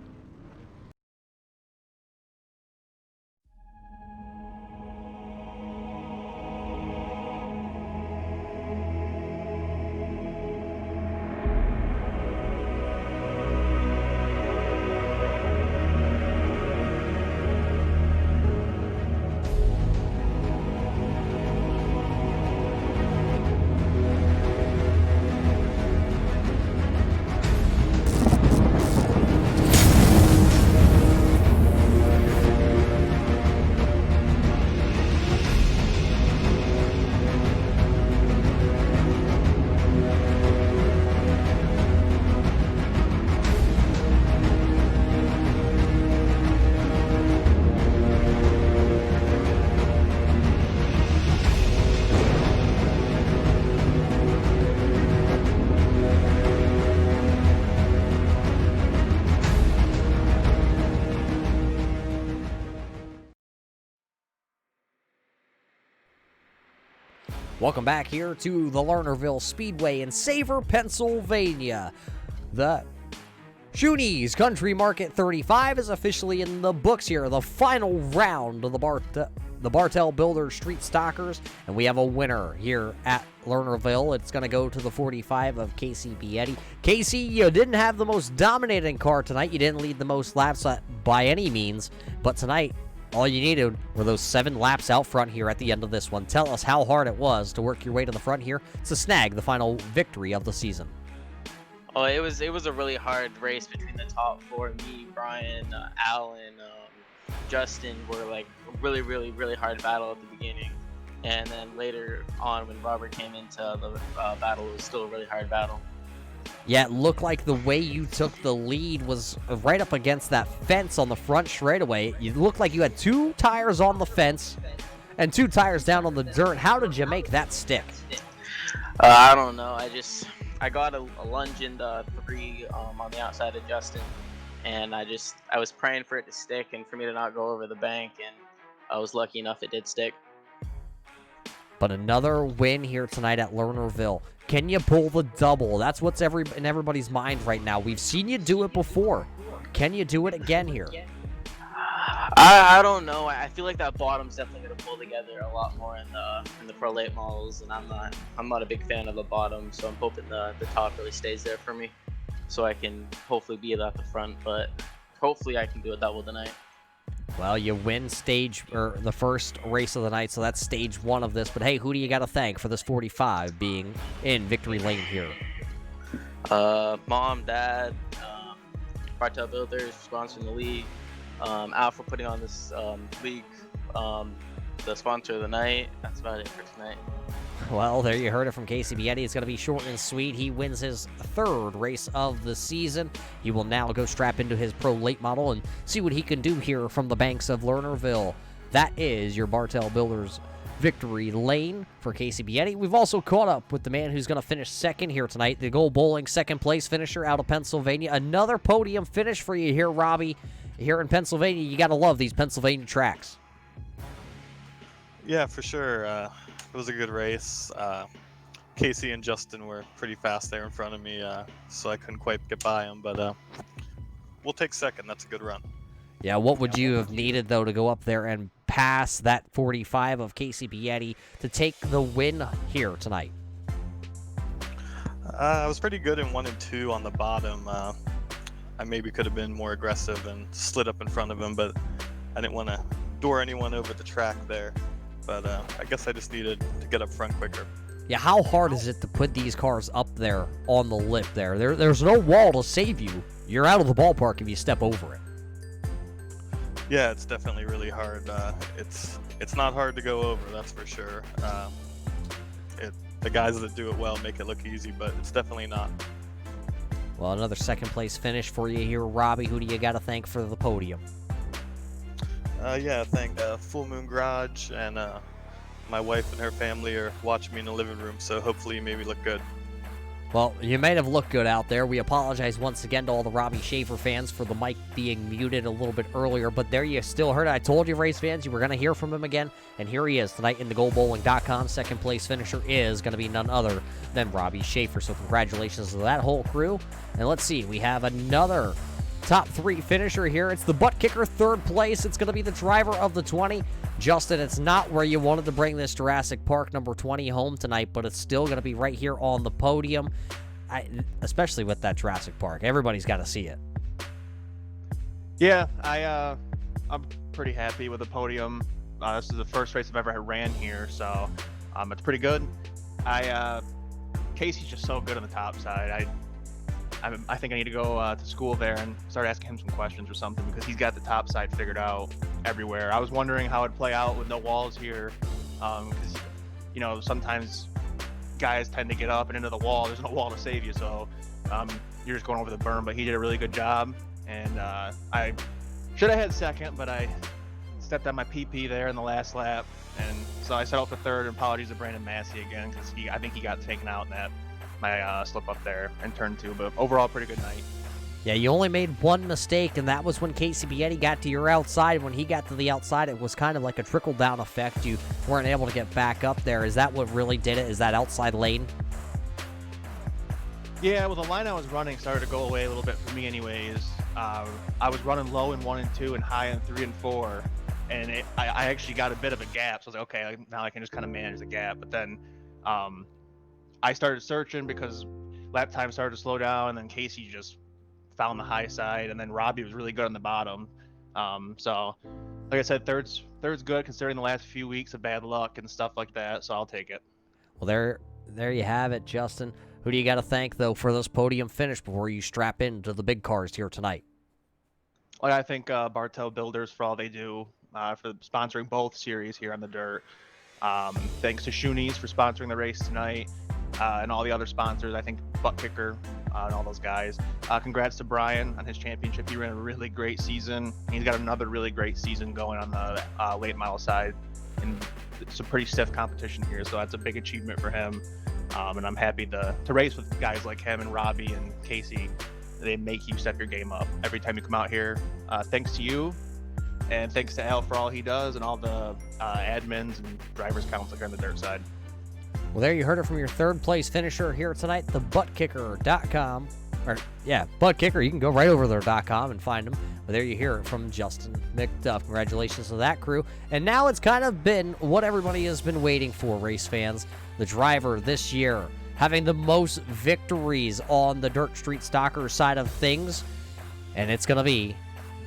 Welcome back here to the Lernerville Speedway in Savor, Pennsylvania. The Schoony's Country Market 35 is officially in the books here. The final round of the Bartel Builder Street Stockers, and we have a winner here at Lernerville. It's going to go to the 45 of Casey Bietti. Casey, you didn't have the most dominating car tonight. You didn't lead the most laps by any means, but tonight, all you needed were those 7 laps out front here at the end of this one. Tell us how hard it was to work your way to the front here to snag the final victory of the season. Oh, it was a really hard race between the top 4. Me, Brian, Alan, Justin were like a really hard battle at the beginning, and then later on when Robert came into the battle, it was still a really hard battle. Yeah, it looked like the way you took the lead was right up against that fence on the front straightaway. You looked like you had 2 tires on the fence and 2 tires down on the dirt. How did you make that stick? I don't know. I got a lunge in the 3 on the outside of Justin, and I was praying for it to stick and for me to not go over the bank, and I was lucky enough it did stick. But another win here tonight at Lernerville. Can you pull the double? That's what's in everybody's mind right now. We've seen you do it before. Can you do it again here? I don't know. I feel like that bottom's definitely gonna pull together a lot more in the Pro Late models, and I'm not a big fan of the bottom, so I'm hoping the top really stays there for me, so I can hopefully be at the front. But hopefully I can do a double tonight. Well, you win the first race of the night, so that's stage 1 of this. But hey, who do you got to thank for this 45 being in victory lane here? Mom, Dad, Bartel Builders sponsoring the league, Al for putting on this league, the sponsor of the night. That's about it for tonight. Well, there you heard it from Casey Bietti. It's going to be short and sweet. He wins his 3rd race of the season. He will now go strap into his Pro Late model and see what he can do here from the banks of Lernerville. That is your Bartel Builders victory lane for Casey Bietti. We've also caught up with the man who's going to finish 2nd here tonight, the Gold Bowling 2nd place finisher out of Pennsylvania. Another podium finish for you here, Robbie. Here in Pennsylvania, you got to love these Pennsylvania tracks. Yeah, for sure. was a good race. Casey and Justin were pretty fast there in front of me, so I couldn't quite get by them. But we'll take second. That's a good run. Yeah, what would you have needed, though, to go up there and pass that 45 of Casey Bietti to take the win here tonight? I was pretty good in 1 and 2 on the bottom. I maybe could have been more aggressive and slid up in front of him, but I didn't want to door anyone over the track there. But I guess I just needed to get up front quicker. Yeah, how hard is it to put these cars up there on the lip there? There's no wall to save you. You're out of the ballpark if you step over it. Yeah, it's definitely really hard. It's not hard to go over, that's for sure. The guys that do it well make it look easy, but it's definitely not. Well, another second-place finish for you here, Robbie. Who do you got to thank for the podium? Yeah, I thank Full Moon Garage, and my wife and her family are watching me in the living room, so hopefully you maybe look good. Well, you might have looked good out there. We apologize once again to all the Robbie Schaefer fans for the mic being muted a little bit earlier, but there you still heard it. I told you, race fans, you were going to hear from him again, and here he is tonight in the GoBowling.com. Second-place finisher is going to be none other than Robbie Schaefer, so congratulations to that whole crew. And let's see, we have another top 3 finisher here. It's the butt kicker, 3rd place. It's going to be the driver of the 20. Justin, it's not where you wanted to bring this Jurassic Park number 20 home tonight, but it's still going to be right here on the podium, especially with that Jurassic Park. Everybody's got to see it. Yeah, I'm pretty happy with the podium. This is the first race I've ever ran here, so it's pretty good. Casey's just so good on the top side. I think I need to go to school there and start asking him some questions or something, because he's got the top side figured out everywhere. I was wondering how it'd play out with no walls here, because sometimes guys tend to get up and into the wall. There's no wall to save you, so you're just going over the berm. But he did a really good job, and I should have had second, but I stepped on my PP there in the last lap, and so I settled for third. And apologies to Brandon Massey again, because I think he got taken out in that my slip up there in turn 2, but overall pretty good night. Yeah, you only made one mistake, and that was when Casey Bietti got to your outside. When he got to the outside, it was kind of like a trickle-down effect. You weren't able to get back up there. Is that what really did it? Is that outside lane? Yeah, well, the line I was running started to go away a little bit for me anyways. I was running low in 1 and 2 and high in 3 and 4, and I actually got a bit of a gap, so I was like, okay, now I can just kind of manage the gap. But then I started searching because lap time started to slow down, and then Casey just found the high side, and then Robbie was really good on the bottom. So like I said, third's good considering the last few weeks of bad luck and stuff like that, so I'll take it. Well, there you have it, Justin. Who do you got to thank, though, for this podium finish before you strap into the big cars here tonight? Well, I think Bartel Builders for all they do for sponsoring both series here on the dirt. Thanks to Schoony's for sponsoring the race tonight, and all the other sponsors. I think Butt Kicker and all those guys. Congrats to Brian on his championship. He ran a really great season. He's got another really great season going on the late model side, and it's a pretty stiff competition here, so that's a big achievement for him. And I'm happy to race with guys like him and Robbie and Casey. They make you step your game up every time you come out here. Thanks to you, and thanks to Al for all he does, and all the admins and drivers council here on the dirt side. Well, there you heard it from your third place finisher here tonight, the buttkicker.com. Butt Kicker. You can go right over there.com and find them. But there you hear it from Justin McDuff. Congratulations to that crew. And now it's kind of been what everybody has been waiting for, race fans. The driver this year having the most victories on the Dirt Street Stocker side of things. And it's going to be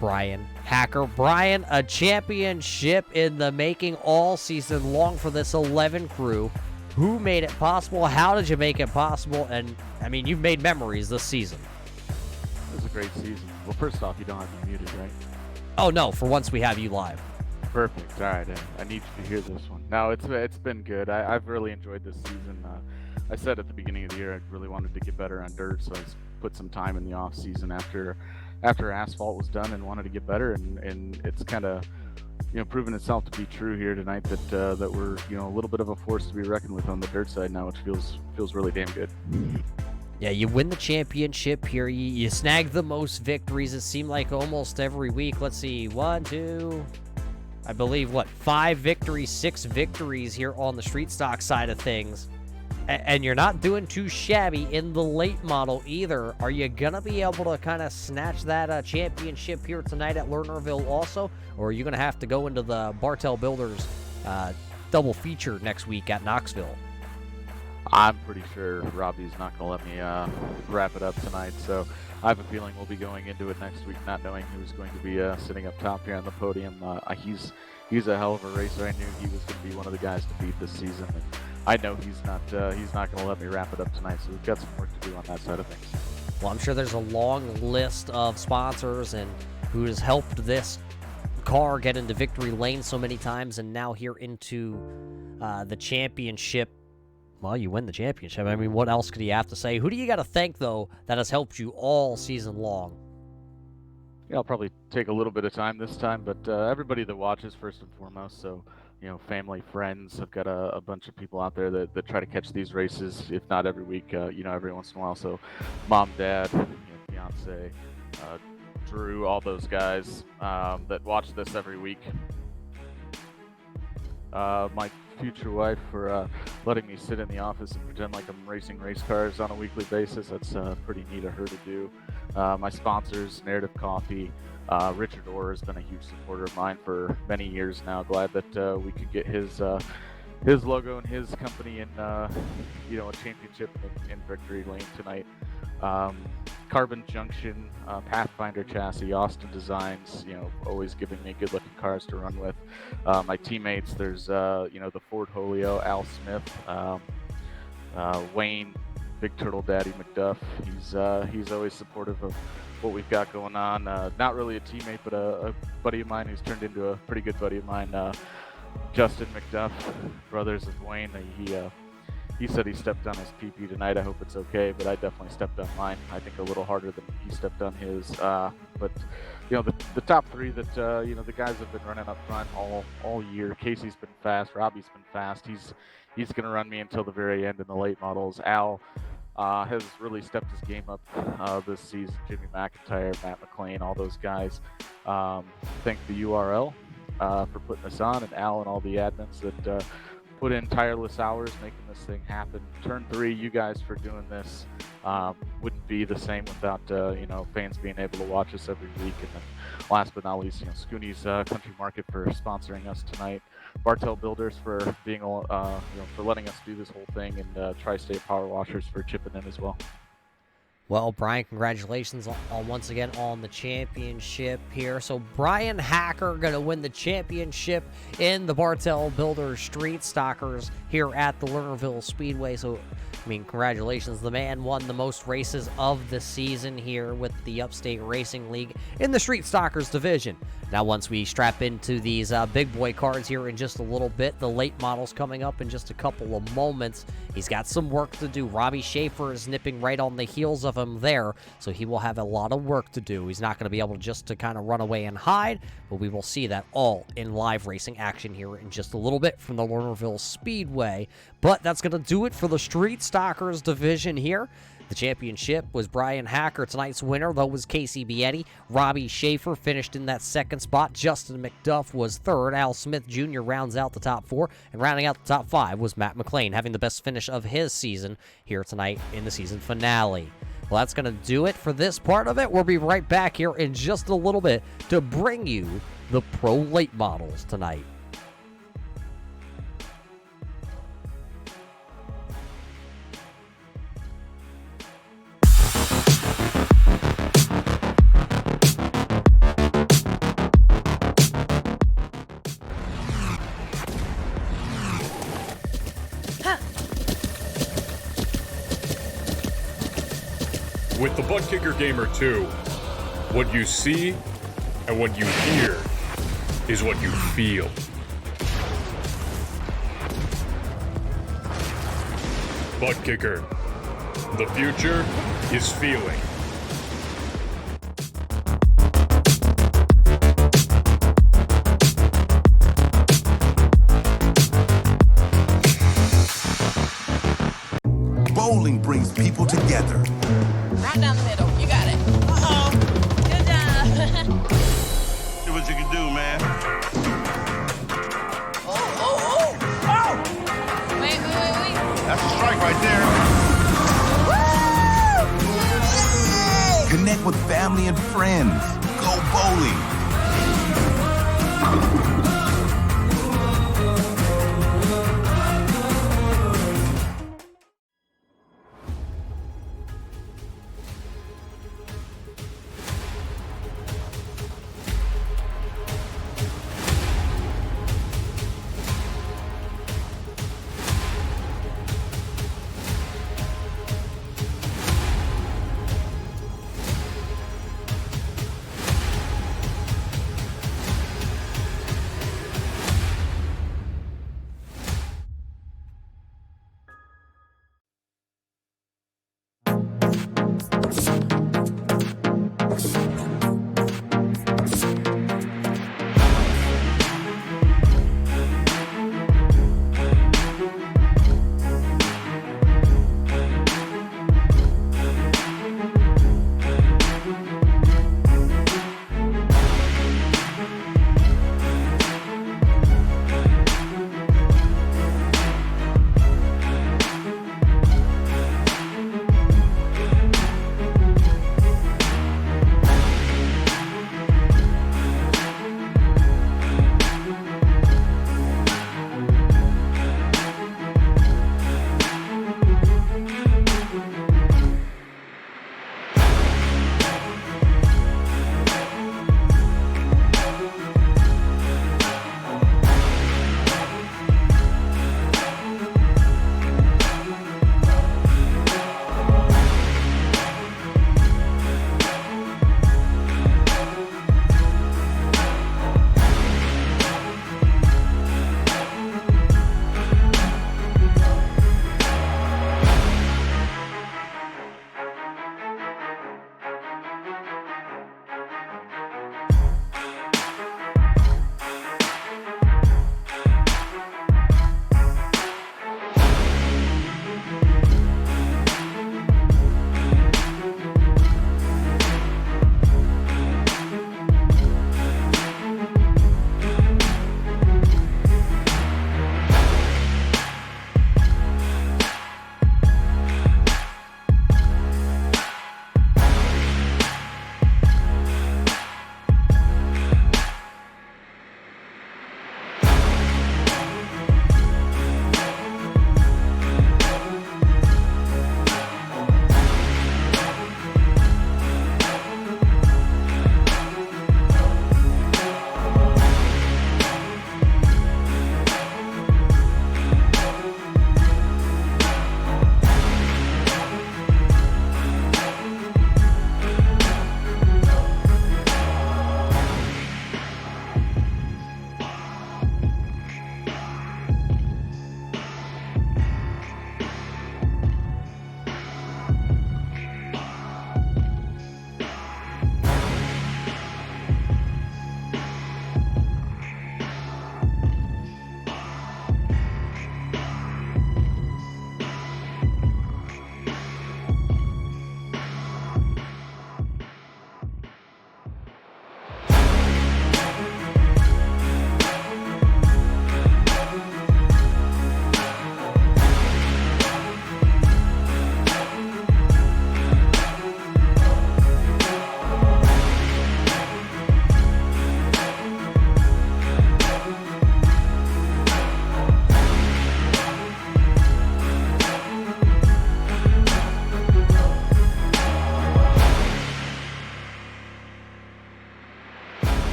Brian Hacker. Brian, a championship in the making all season long for this 11 crew. Who made it possible? How did you make it possible? And, I mean, you've made memories this season. It was a great season. Well, first off, you don't have to be muted, right? Oh, no. For once, we have you live. Perfect. All right. I need you to hear this one. No, it's been good. I've really enjoyed this season. I said at the beginning of the year I really wanted to get better on dirt, so I put some time in the off season after asphalt was done and wanted to get better, and it's kind of proven itself to be true here tonight that we're a little bit of a force to be reckoned with on the dirt side now, which feels really damn good. Yeah, you win the championship here. You snag the most victories. It seemed like almost every week. Let's see, 1, 2, I believe, 5 victories, 6 victories here on the street stock side of things. And you're not doing too shabby in the late model either. Are you going to be able to kind of snatch that championship here tonight at Lernerville also? Or are you going to have to go into the Bartel Builders double feature next week at Knoxville? I'm pretty sure Robbie's not going to let me wrap it up tonight, so I have a feeling we'll be going into it next week not knowing who's going to be sitting up top here on the podium. He's a hell of a racer. I knew he was going to be one of the guys to beat this season, and I know he's not going to let me wrap it up tonight, so we've got some work to do on that side of things. Well, I'm sure there's a long list of sponsors and who has helped this car get into victory lane so many times and now here into the championship. Well, you win the championship. I mean, what else could you have to say? Who do you got to thank, though, that has helped you all season long? Yeah, I'll probably take a little bit of time this time, but everybody that watches first and foremost, so family, friends. I've got a bunch of people out there that try to catch these races, if not every week, every once in a while. So mom, dad, fiance, Drew, all those guys that watch this every week. My future wife for letting me sit in the office and pretend like I'm racing race cars on a weekly basis. That's pretty neat of her to do. My sponsors, Narrative Coffee. Richard Orr has been a huge supporter of mine for many years now. Glad that we could get his logo and his company in a championship in victory lane tonight. Carbon Junction, Pathfinder Chassis, Austin Designs, always giving me good looking cars to run with. My teammates, there's the Ford Holio, Al Smith, Wayne, Big Turtle Daddy McDuff. He's always supportive of what we've got going on. Not really a teammate, but a buddy of mine who's turned into a pretty good buddy of mine, Justin McDuff, brothers of Wayne. He said he stepped on his PP tonight. I hope it's okay, but I definitely stepped on mine. I think a little harder than he stepped on his. But the top three that the guys have been running up front all year. Casey's been fast. Robbie's been fast. He's going to run me until the very end in the late models. Al has really stepped his game up this season. Jimmy McIntyre, Matt McLean, all those guys. Thank the URL for putting us on, and Al and all the admins that put in tireless hours making this thing happen. Turn 3, you guys for doing this. Wouldn't be the same without fans being able to watch us every week. And then last but not least, Schoony's Country Market for sponsoring us tonight. Bartel Builders for being for letting us do this whole thing, and Tri-State Power Washers for chipping in as well. Well, Brian, congratulations on once again on the championship here. So Brian Hacker going to win the championship in the Bartel Builders Street Stockers here at the Lernerville Speedway. So, congratulations. The man won the most races of the season here with the Upstate Racing League in the Street Stockers division. Now, once we strap into these big boy cards here in just a little bit, the late models coming up in just a couple of moments. He's got some work to do. Robbie Schaefer is nipping right on the heels of him there, so he will have a lot of work to do. He's not going to be able just to kind of run away and hide, but we will see that all in live racing action here in just a little bit from the Lernerville Speedway. But that's going to do it for the Street Stockers division here. The championship was Brian Hacker. Tonight's winner, though, was Casey Bietti. Robbie Schaefer finished in that second spot. Justin McDuff was third. Al Smith Jr. rounds out the top 4. And rounding out the top 5 was Matt McLean, having the best finish of his season here tonight in the season finale. Well, that's going to do it for this part of it. We'll be right back here in just a little bit to bring you the Pro Late Models tonight. With the Butt Kicker Gamer 2, what you see and what you hear is what you feel. Butt Kicker. The future is feeling. Bowling brings people together. Right down the middle. You got it. Uh-oh. Good job. Do what you can do, man. strike right there. Connect with family and friends. Go bowling.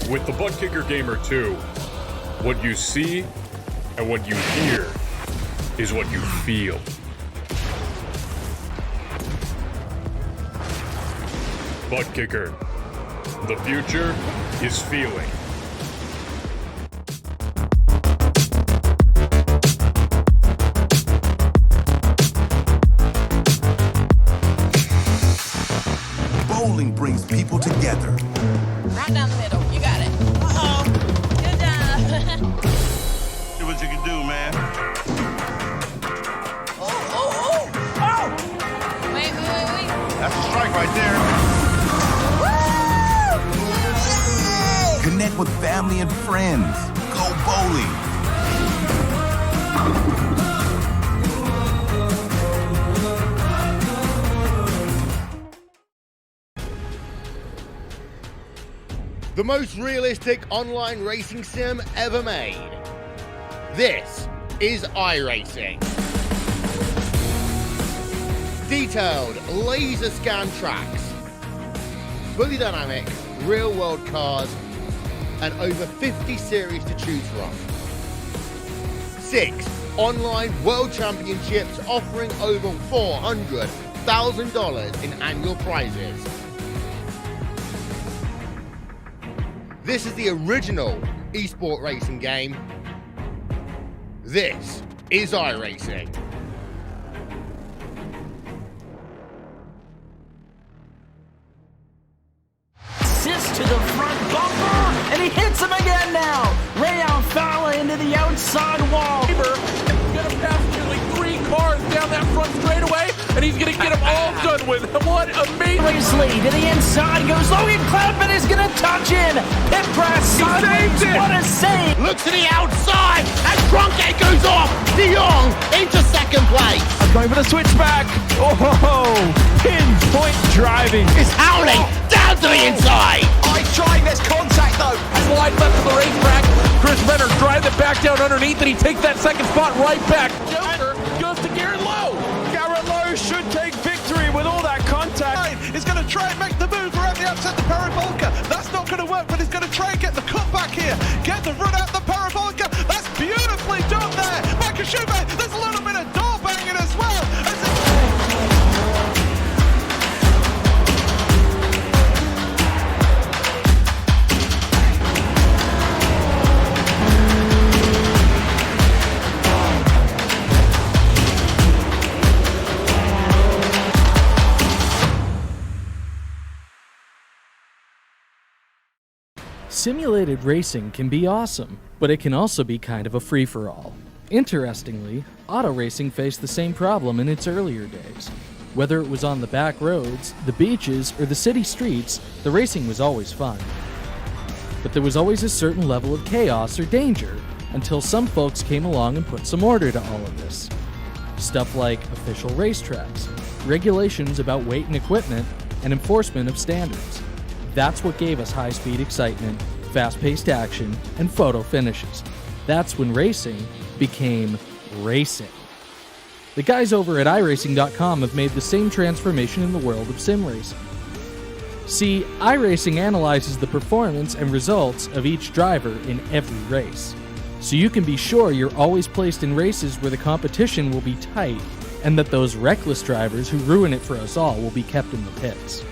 With the Butt Kicker Gamer 2, what you see and what you hear is what you feel. Butt Kicker. The future is feeling. Bowling brings people together. Right down the middle. You got it. Uh-oh. Good job. See what you can do, man. Wait. That's a strike right there. Connect with family and friends. Go bowling. The most realistic online racing sim ever made. This is iRacing. Detailed laser scan tracks, fully dynamic real world cars, and over 50 series to choose from. 6 online world championships offering over $400,000 in annual prizes. This is the original esport racing game. This is iRacing. Assist to the front bumper, and he hits him again now. Rayon Fowler into the outside wall. Gonna pass nearly 3 cars down that front straightaway, and he's gonna get them all done with. What amazing! Racely to the inside goes Logan Cloudman is gonna touch in. Pit press sideways. What a save! Look to the outside as Cronkite goes off. De Jong into second place. I'm going for the switchback. Oh, pinpoint driving. It's howling down to the inside. He's trying this contact though. Slide left of the racetrack. Chris Renner drives it back down underneath, and he takes that second spot right back. Joker goes to Garrett Lowe. Garrett Lowe should take victory with all that contact. He's going to try and make the move around the outside the parabolica. That's not going to work, but he's going to try and get the cut back here. Get the run out the parabolica. That's beautifully done there. Michael Schubert, there's a little bit of door banging as well. Simulated racing can be awesome, but it can also be kind of a free-for-all. Interestingly, auto racing faced the same problem in its earlier days. Whether it was on the back roads, the beaches, or the city streets, the racing was always fun. But there was always a certain level of chaos or danger, until some folks came along and put some order to all of this. Stuff like official racetracks, regulations about weight and equipment, and enforcement of standards. That's what gave us high-speed excitement, fast-paced action, and photo finishes. That's when racing became racing. The guys over at iRacing.com have made the same transformation in the world of sim racing. See, iRacing analyzes the performance and results of each driver in every race, so you can be sure you're always placed in races where the competition will be tight, and that those reckless drivers who ruin it for us all will be kept in the pits.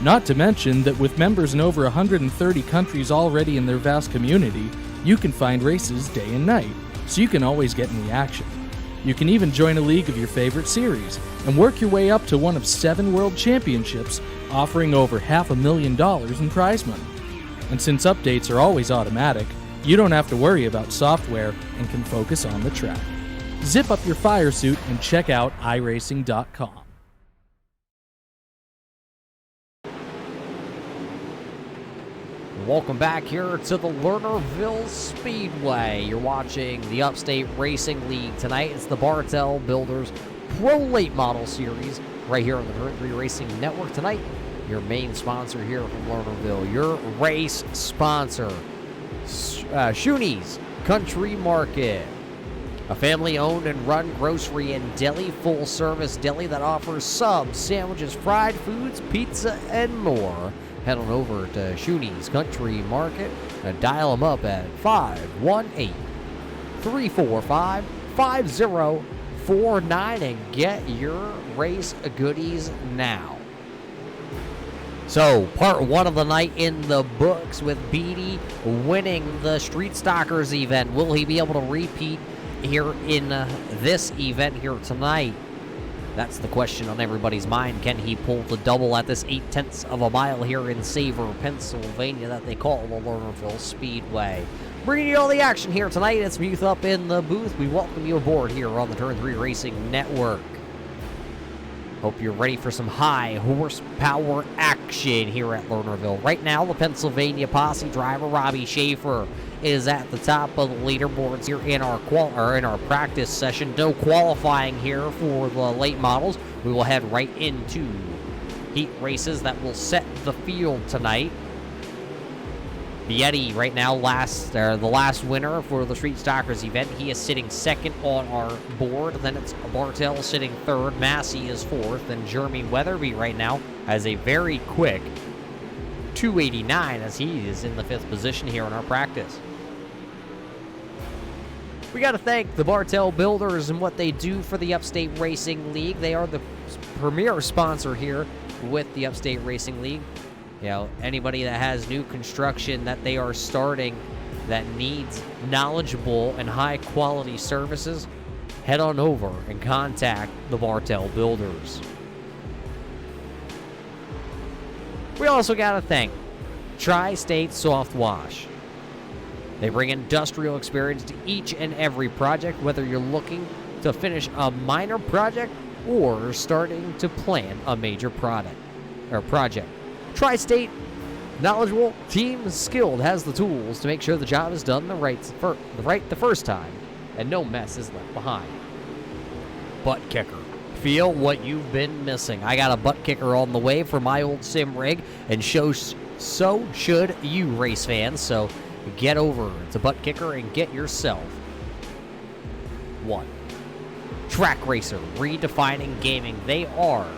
Not to mention that with members in over 130 countries already in their vast community, you can find races day and night, so you can always get in the action. You can even join a league of your favorite series and work your way up to one of 7 world championships, offering over $500,000 in prize money. And since updates are always automatic, you don't have to worry about software and can focus on the track. Zip up your fire suit and check out iRacing.com. Welcome back here to the Lernerville Speedway. You're watching the Upstate Racing League tonight. It's the Bartel Builders Pro Late Model Series right here on the Turn 3 Racing Network tonight. Your main sponsor here from Lernerville, your race sponsor, Schoony's Country Market. A family-owned and run grocery and deli, full-service deli that offers subs, sandwiches, fried foods, pizza, and more. Head on over to Schoony's Country Market and dial them up at 518-345-5049 and get your race goodies now. So, part one of the night in the books with Beatty winning the Street Stalkers event. Will he be able to repeat here in this event here tonight? That's the question on everybody's mind. Can he pull the double at this 0.8 of a mile here in Savor, Pennsylvania, that they call the Lernerville Speedway? Bringing you all the action here tonight. It's Muth up in the booth. We welcome you aboard here on the Turn 3 Racing Network. Hope you're ready for some high horsepower action here at Lernerville. Right now, the Pennsylvania Posse driver Robbie Schaefer is at the top of the leaderboards here in our practice session. No qualifying here for the late models. We will head right into heat races that will set the field tonight. Vietti right now, the last winner for the Street Stalkers event. He is sitting second on our board. Then it's Bartel sitting third. Massey is fourth. And Jeremy Weatherby right now has a very quick 289 as he is in the fifth position here in our practice. We got to thank the Bartel Builders and what they do for the Upstate Racing League. They are the premier sponsor here with the Upstate Racing League. You know, anybody that has new construction that they are starting that needs knowledgeable and high-quality services, head on over and contact the Bartel Builders. We also got to thank Tri-State Soft Wash. They bring industrial experience to each and every project, whether you're looking to finish a minor project or starting to plan a major project. Tri-State, knowledgeable, team, skilled, has the tools to make sure the job is done the first time, and no mess is left behind. Butt kicker. Feel what you've been missing. I got a butt kicker on the way for my old sim rig, and so should you, race fans. So get over to Butt Kicker and get yourself one. Track Racer, redefining gaming. They are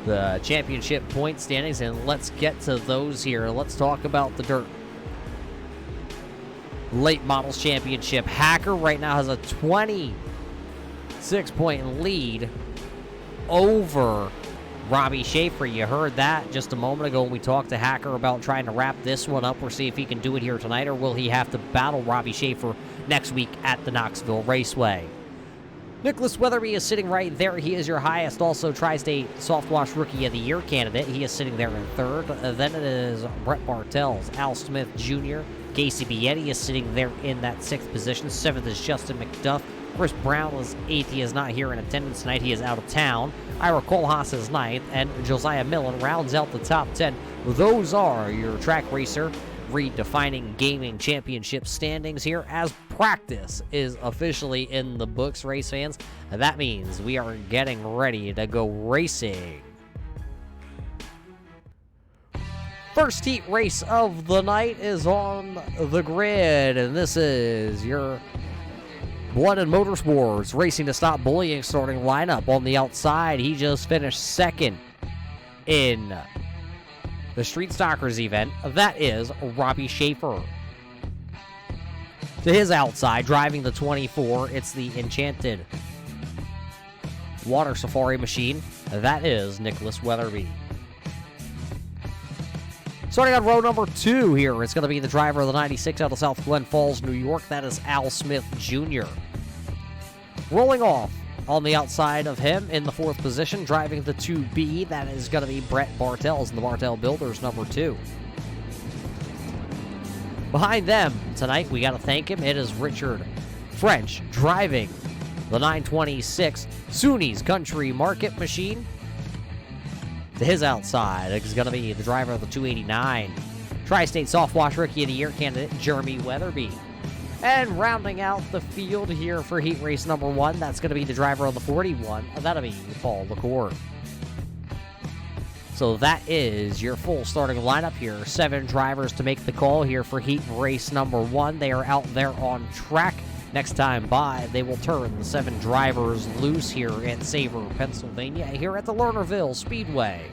the championship point standings, and let's get to those here. Let's talk about the dirt. Late Models Championship. Hacker right now has a 26-point lead over Robbie Schaefer. You heard that just a moment ago when we talked to Hacker about trying to wrap this one up. We'll see if he can do it here tonight, or will he have to battle Robbie Schaefer next week at the Knoxville Raceway. Nicholas Weatherby is sitting right there. He is your highest, also Tri-State Soft Wash Rookie of the Year candidate. He is sitting there in third. Then it is Brett Bartels, Al Smith Jr., Casey Bietti is sitting there in that sixth position. Seventh is Justin McDuff. Chris Brown is eighth. He is not here in attendance tonight. He is out of town. Ira Kohlhaas is ninth, and Josiah Millen rounds out the top 10. Those are your Track Racer redefining gaming championship standings here as practice is officially in the books, race fans. That means we are getting ready to go racing. First heat race of the night is on the grid, and this is your Blood and Motorsports Racing to Stop Bullying starting lineup. On the outside, he just finished second in the Street Stalkers event. That is Robbie Schaefer. To his outside, driving the 24, it's the Enchanted Water Safari machine. That is Nicholas Weatherby. Starting on row number 2 here, it's going to be the driver of the 96 out of South Glen Falls, New York. That is Al Smith Jr. Rolling off on the outside of him in the 4th position, driving the 2B, that is going to be Brett Bartels in the Bartel Builders, number 2. Behind them tonight, we got to thank him. It is Richard French driving the 926 Schoony's Country Market machine. To his outside is going to be the driver of the 289, Tri-State Soft Wash Rookie of the Year candidate Jeremy Weatherby. And rounding out the field here for heat race number 1, that's going to be the driver of the 41. That'll be Paul LaCour. So that is your full starting lineup here. 7 drivers to make the call here for heat race number 1. They are out there on track Next time by, they will turn the 7 drivers loose here at Savor, Pennsylvania, here at the Lernerville Speedway.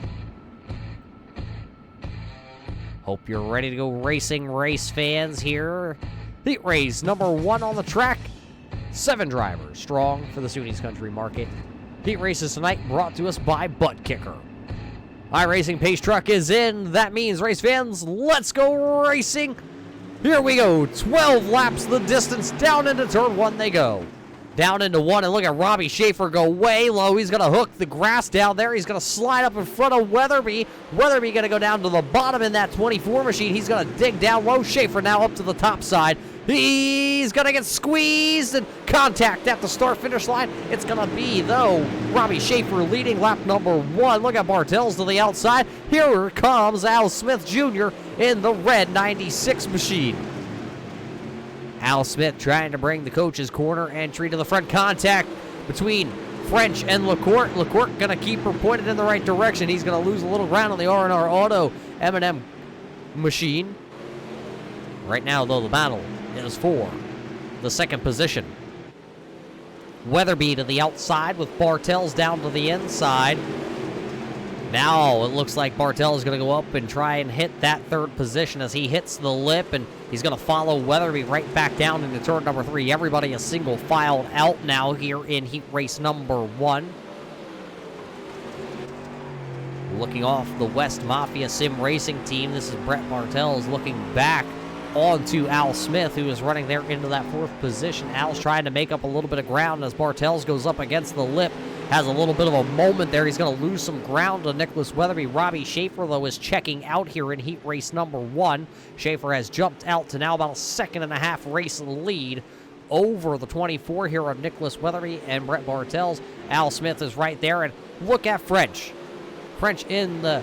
Hope you're ready to go racing, race fans here. Heat race number 1 on the track. 7 drivers strong for the Schoony's Country Market. Heat races tonight brought to us by Butt Kicker. iRacing Pace Truck is in. That means, race fans, let's go racing. Here we go. 12 laps the distance. Down into turn 1 they go. Down into 1, and look at Robbie Schaefer go way low. He's going to hook the grass down there. He's going to slide up in front of Weatherby. Weatherby going to go down to the bottom in that 24 machine. He's going to dig down low. Schaefer now up to the top side. He's going to get squeezed and contact at the start-finish line. It's going to be, though, Robbie Schaefer leading lap number 1. Look at Bartel's to the outside. Here comes Al Smith Jr. in the red 96 machine. Al Smith trying to bring the coach's corner entry to the front. Contact between French and LaCourte. LaCourte going to keep her pointed in the right direction. He's going to lose a little ground on the R&R Auto M&M machine. Right now, though, the battle is for the second position. Weatherby to the outside with Bartel's down to the inside. Now it looks like Bartel is going to go up and try and hit that third position as he hits the lip, and he's going to follow Weatherby right back down into turn number 3. Everybody is single filed out now here in heat race number 1. Looking off the West Mafia Sim Racing team, this is Brett Bartels looking back onto Al Smith, who is running there into that 4th position. Al's trying to make up a little bit of ground as Bartels goes up against the lip. Has a little bit of a moment there. He's going to lose some ground to Nicholas Weatherby. Robbie Schaefer, though, is checking out here in heat race number 1. Schaefer has jumped out to now about a 2.5 race lead over the 24 here of Nicholas Weatherby and Brett Bartels. Al Smith is right there, and look at French. French in the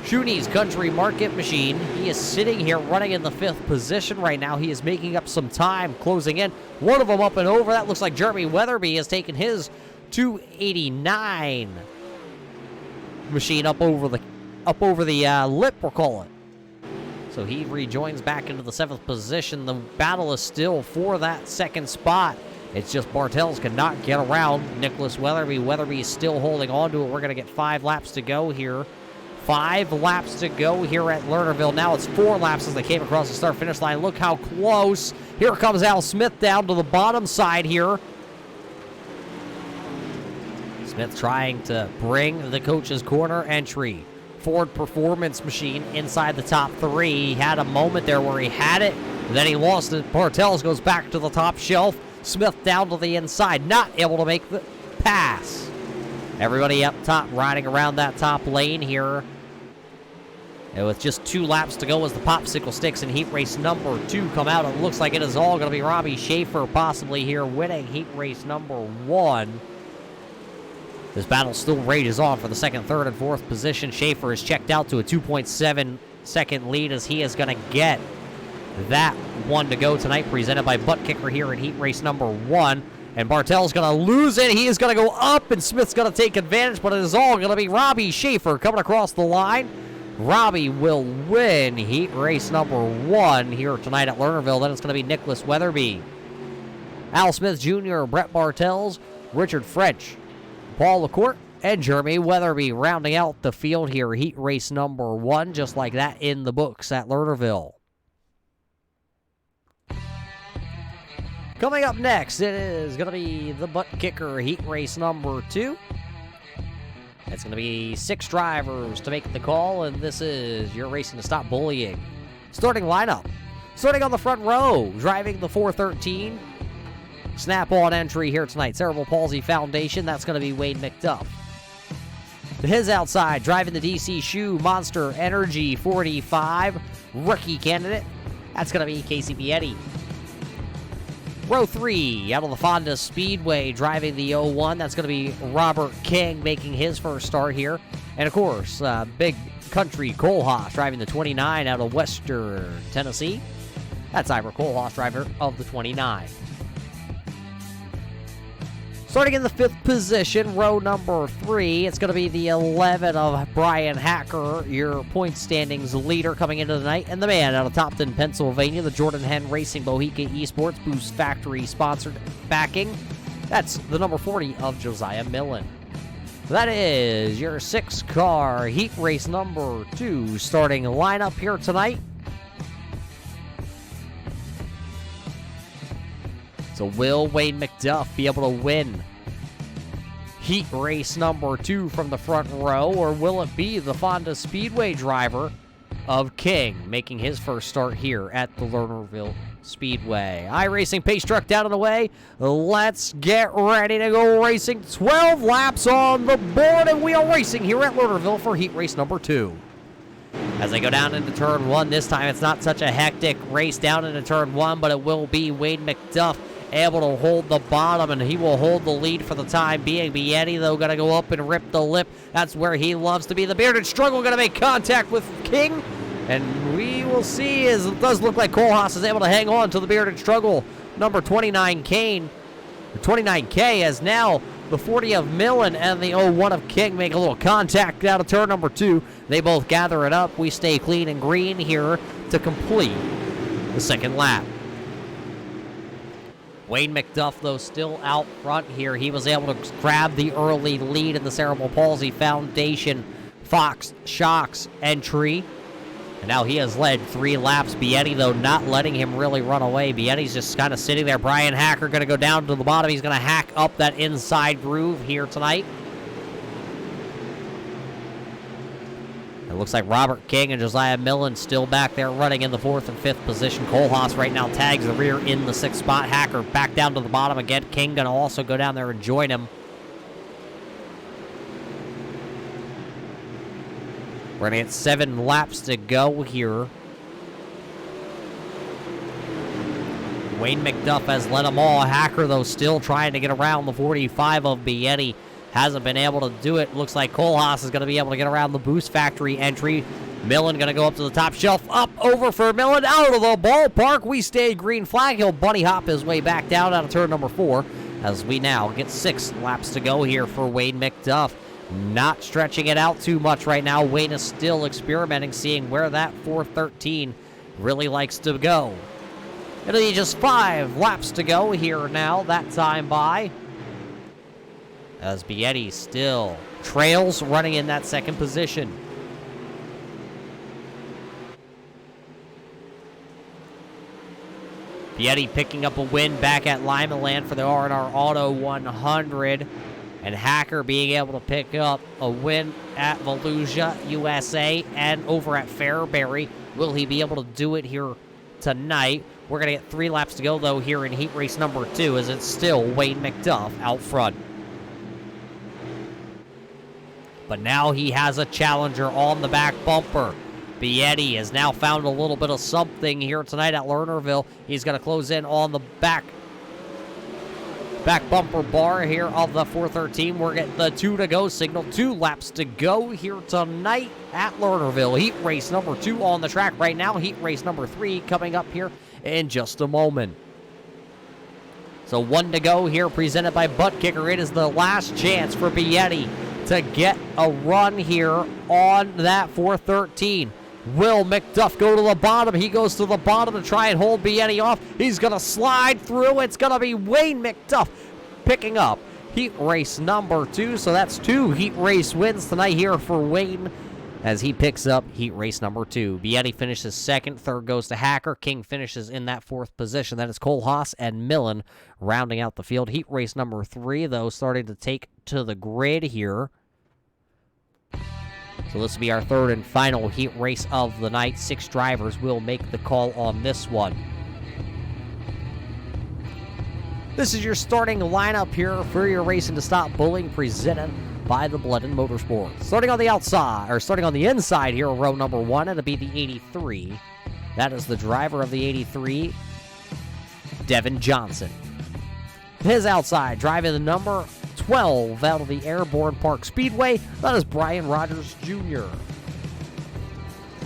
Schoony's Country Market machine. He is sitting here running in the 5th position right now. He is making up some time, closing in. One of them up and over. That looks like Jeremy Weatherby has taken his 289 machine up over the lip, we'll call it. So he rejoins back into the 7th position. The battle is still for that second spot. It's just Bartels cannot get around Nicholas Weatherby. Weatherby is still holding on to it. We're going to get 5 laps to go here. 5 laps to go here at Lernerville. Now it's 4 laps as they came across the start-finish line. Look how close. Here comes Al Smith down to the bottom side here. Smith trying to bring the coach's corner entry. Ford Performance machine inside the top 3. He had a moment there where he had it, then he lost it. Bartels goes back to the top shelf. Smith down to the inside, not able to make the pass. Everybody up top riding around that top lane here. And with just 2 laps to go as the popsicle sticks in heat race number 2 come out, it looks like it is all going to be Robbie Schaefer possibly here winning heat race number 1. This battle still rages on for the 2nd, 3rd, and 4th position. Schaefer is checked out to a 2.7 second lead as he is going to get that one to go tonight, presented by Butt Kicker here in heat race number 1. And Bartel's going to lose it. He is going to go up, and Smith's going to take advantage, but it is all going to be Robbie Schaefer coming across the line. Robbie will win heat race number 1 here tonight at Lernerville. Then it's going to be Nicholas Weatherby, Al Smith Jr., Brett Bartels, Richard French, Paul LaCourte, and Jeremy Weatherby rounding out the field here, heat race number 1, just like that in the books at Lernerville. Coming up next, it is going to be the Butt Kicker heat race number 2. It's going to be 6 drivers to make the call, and this is your Racing to Stop Bullying starting lineup. Starting on the front row, driving the 413. Snap-on entry here tonight, Cerebral Palsy Foundation. That's going to be Wayne McDuff. To his outside, driving the DC Shoe Monster Energy 45. Rookie candidate. That's going to be Casey Bietti. Row 3, out of the Fonda Speedway, driving the 01. That's going to be Robert King making his first start here. And, of course, Big Country Kohlhaas driving the 29 out of Western Tennessee. That's Ira Kohlhaas, driver of the 29. Starting in the 5th position, row number 3, it's going to be the 11 of Brian Hacker, your point standings leader coming into the night, and the man out of Topton, Pennsylvania, the Jordan Hen Racing Bohica Esports Boost Factory sponsored backing. That's the number 40 of Josiah Millen. That is your 6-car heat race number 2 starting lineup here tonight. So will Wayne McDuff be able to win heat race number 2 from the front row, or will it be the Fonda Speedway driver of King making his first start here at the Lernerville Speedway? iRacing pace truck down and away. Let's get ready to go racing. 12 laps on the board, and we are racing here at Lernerville for heat race number 2. As they go down into turn 1, this time it's not such a hectic race down into turn 1, but it will be Wayne McDuff able to hold the bottom, and he will hold the lead for the time being. Bietti, though, going to go up and rip the lip. That's where he loves to be. The Bearded Struggle going to make contact with King, and we will see, as it does look like Kohlhaas is able to hang on to the Bearded Struggle. Number 29, 29K, as now the 40 of Millen and the 01 of King make a little contact out of turn number 2. They both gather it up. We stay clean and green here to complete the second lap. Wayne McDuff, though, still out front here. He was able to grab the early lead in the Cerebral Palsy Foundation Fox Shocks entry. And now he has led 3 laps. Bietti, though, not letting him really run away. Bietti's just kind of sitting there. Brian Hacker going to go down to the bottom. He's going to hack up that inside groove here tonight. It looks like Robert King and Josiah Millen still back there running in the 4th and 5th position. Kohlhaas right now tags the rear in the 6th spot. Hacker back down to the bottom again. King going to also go down there and join him. We're going to get 7 laps to go here. Wayne McDuff has led them all. Hacker, though, still trying to get around the 45 of Bietti. Hasn't been able to do it. Looks like Kohlhaas is going to be able to get around the Boost Factory entry. Millen going to go up to the top shelf. Up over for Millen. Out of the ballpark. We stay green flag. He'll bunny hop his way back down out of turn number 4. As we now get 6 laps to go here for Wayne McDuff. Not stretching it out too much right now. Wayne is still experimenting, seeing where that 413 really likes to go. It'll be just 5 laps to go here now. That time by. As Bietti still trails, running in that 2nd position. Bietti picking up a win back at Lima Land for the R&R Auto 100. And Hacker being able to pick up a win at Volusia, USA, and over at Fairbury. Will he be able to do it here tonight? We're going to get 3 laps to go, though, here in heat race number 2, as it's still Wayne McDuff out front. But now he has a challenger on the back bumper. Bietti has now found a little bit of something here tonight at Lernerville. He's going to close in on the back bumper bar here of the 413. We're getting the 2 to go signal. 2 laps to go here tonight at Lernerville. Heat race number 2 on the track right now. Heat race number 3 coming up here in just a moment. So 1 to go here, presented by Butt Kicker. It is the last chance for Bietti to get a run here on that 413. Will McDuff go to the bottom? He goes to the bottom to try and hold Bietti off. He's going to slide through. It's going to be Wayne McDuff picking up heat race number 2. So that's 2 heat race wins tonight here for Wayne as he picks up heat race number 2. Bietti finishes 2nd. 3rd goes to Hacker. King finishes in that 4th position. That is Kohlhaas and Millen rounding out the field. Heat race number 3, though, starting to take to the grid here. So this will be our 3rd and final heat race of the night. 6 drivers will make the call on this one. This is your starting lineup here for your Racing to Stop Bullying, presented by the Blendon Motorsports. Starting on the outside, or starting on the inside here, row number 1, it'll be the 83. That is the driver of the 83, Devin Johnson. His outside, driving the number 12 out of the Airborne Park Speedway, that is Brian Rogers Jr.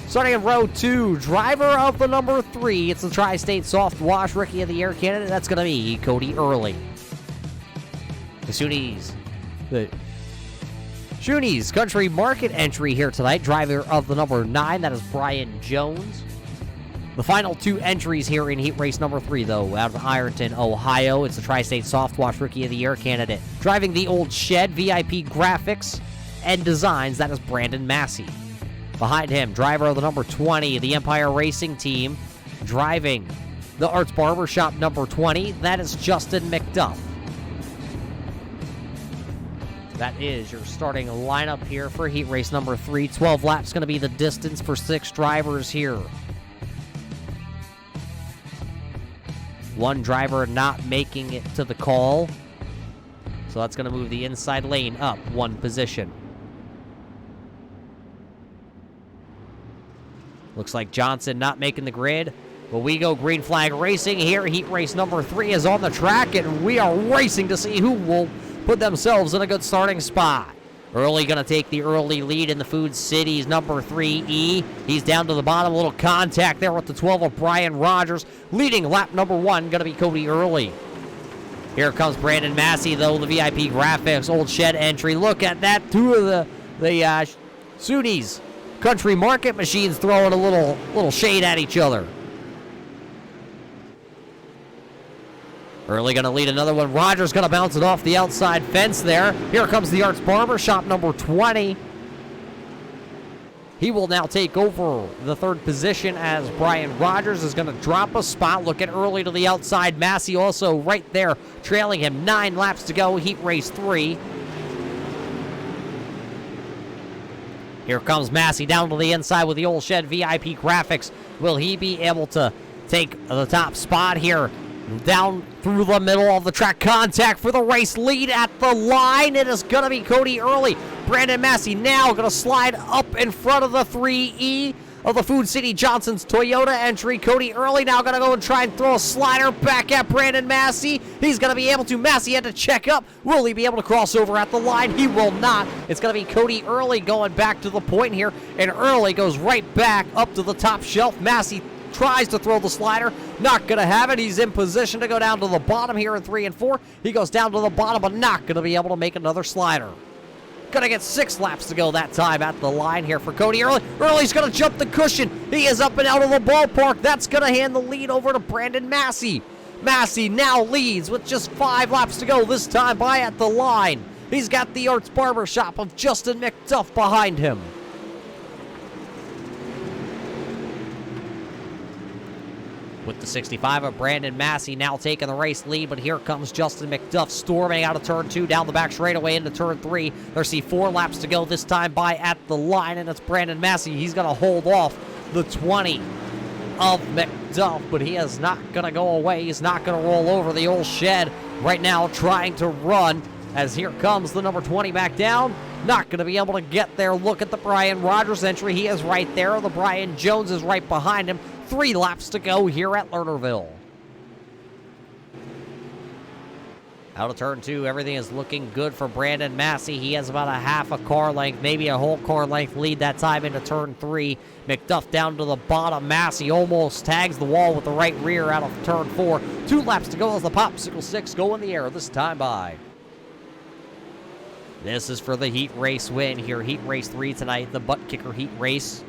Starting in row 2, driver of the number 3, it's the Tri-State Soft Wash Rookie of the Year candidate, that's going to be Cody Early. The Schoony's Country Market entry here tonight. Driver of the number 9, that is Brian Jones. The final 2 entries here in heat race number 3, though, out of Ironton, Ohio. It's the Tri-State Soft Wash Rookie of the Year candidate. Driving the Old Shed VIP Graphics and Designs, that is Brandon Massey. Behind him, driver of the number 20, the Empire Racing Team. Driving the Arts Barbershop number 20, that is Justin McDuff. That is your starting lineup here for heat race number 3. 12 laps going to be the distance for 6 drivers here. One driver not making it to the call. So that's going to move the inside lane up 1 position. Looks like Johnson not making the grid. But we go green flag racing here. Heat race number 3 is on the track, and we are racing to see who will put themselves in a good starting spot. Early going to take the early lead in the Food City's number 3E. He's down to the bottom. A little contact there with the 12 of Brian Rogers. Leading lap number 1, going to be Cody Early. Here comes Brandon Massey, though, the VIP Graphics Old Shed entry. Look at that. 2 of the Schoony's Country Market machines throwing a little shade at each other. Early going to lead another one. Rogers going to bounce it off the outside fence there. Here comes the Arts Barbershop number 20. He will now take over the 3rd position as Brian Rogers is going to drop a spot. Looking early to the outside. Massey also right there, trailing him. 9 laps to go. Heat race 3. Here comes Massey down to the inside with the Old Shed VIP Graphics. Will he be able to take the top spot here? Down through the middle of the track. Contact for the race lead at the line. It is going to be Cody Early. Brandon Massey now going to slide up in front of the 3E of the Food City Johnson's Toyota entry. Cody Early now going to go and try and throw a slider back at Brandon Massey. He's going to be able to. Massey had to check up. Will he be able to cross over at the line? He will not. It's going to be Cody Early going back to the point here. And Early goes right back up to the top shelf. Massey tries to throw the slider. Not going to have it. He's in position to go down to the bottom here in 3 and 4. He goes down to the bottom, but not going to be able to make another slider. Going to get 6 laps to go that time at the line here for Cody Early. Early's going to jump the cushion. He is up and out of the ballpark. That's going to hand the lead over to Brandon Massey. Massey now leads with just 5 laps to go, this time by at the line. He's got the Arts Barbershop of Justin McDuff behind him. With the 65 of Brandon Massey now taking the race lead, but here comes Justin McDuff storming out of turn 2 down the back straightaway into turn 3. There's 4 laps to go, this time by at the line, and it's Brandon Massey. He's going to hold off the 20 of McDuff, but he is not going to go away. He's not going to roll over the Old Shed right now, trying to run as here comes the number 20 back down. Not going to be able to get there. Look at the Brian Rogers entry. He is right there. The Brian Jones is right behind him. 3 laps to go here at Lernerville. Out of turn 2, everything is looking good for Brandon Massey. He has about a half a car length, maybe a whole car length lead that time into turn 3. McDuff down to the bottom. Massey almost tags the wall with the right rear out of turn 4. 2 laps to go as the Popsicle 6 go in the air, this time by. This is for the heat race win here. Heat race 3 tonight, the butt kicker heat race.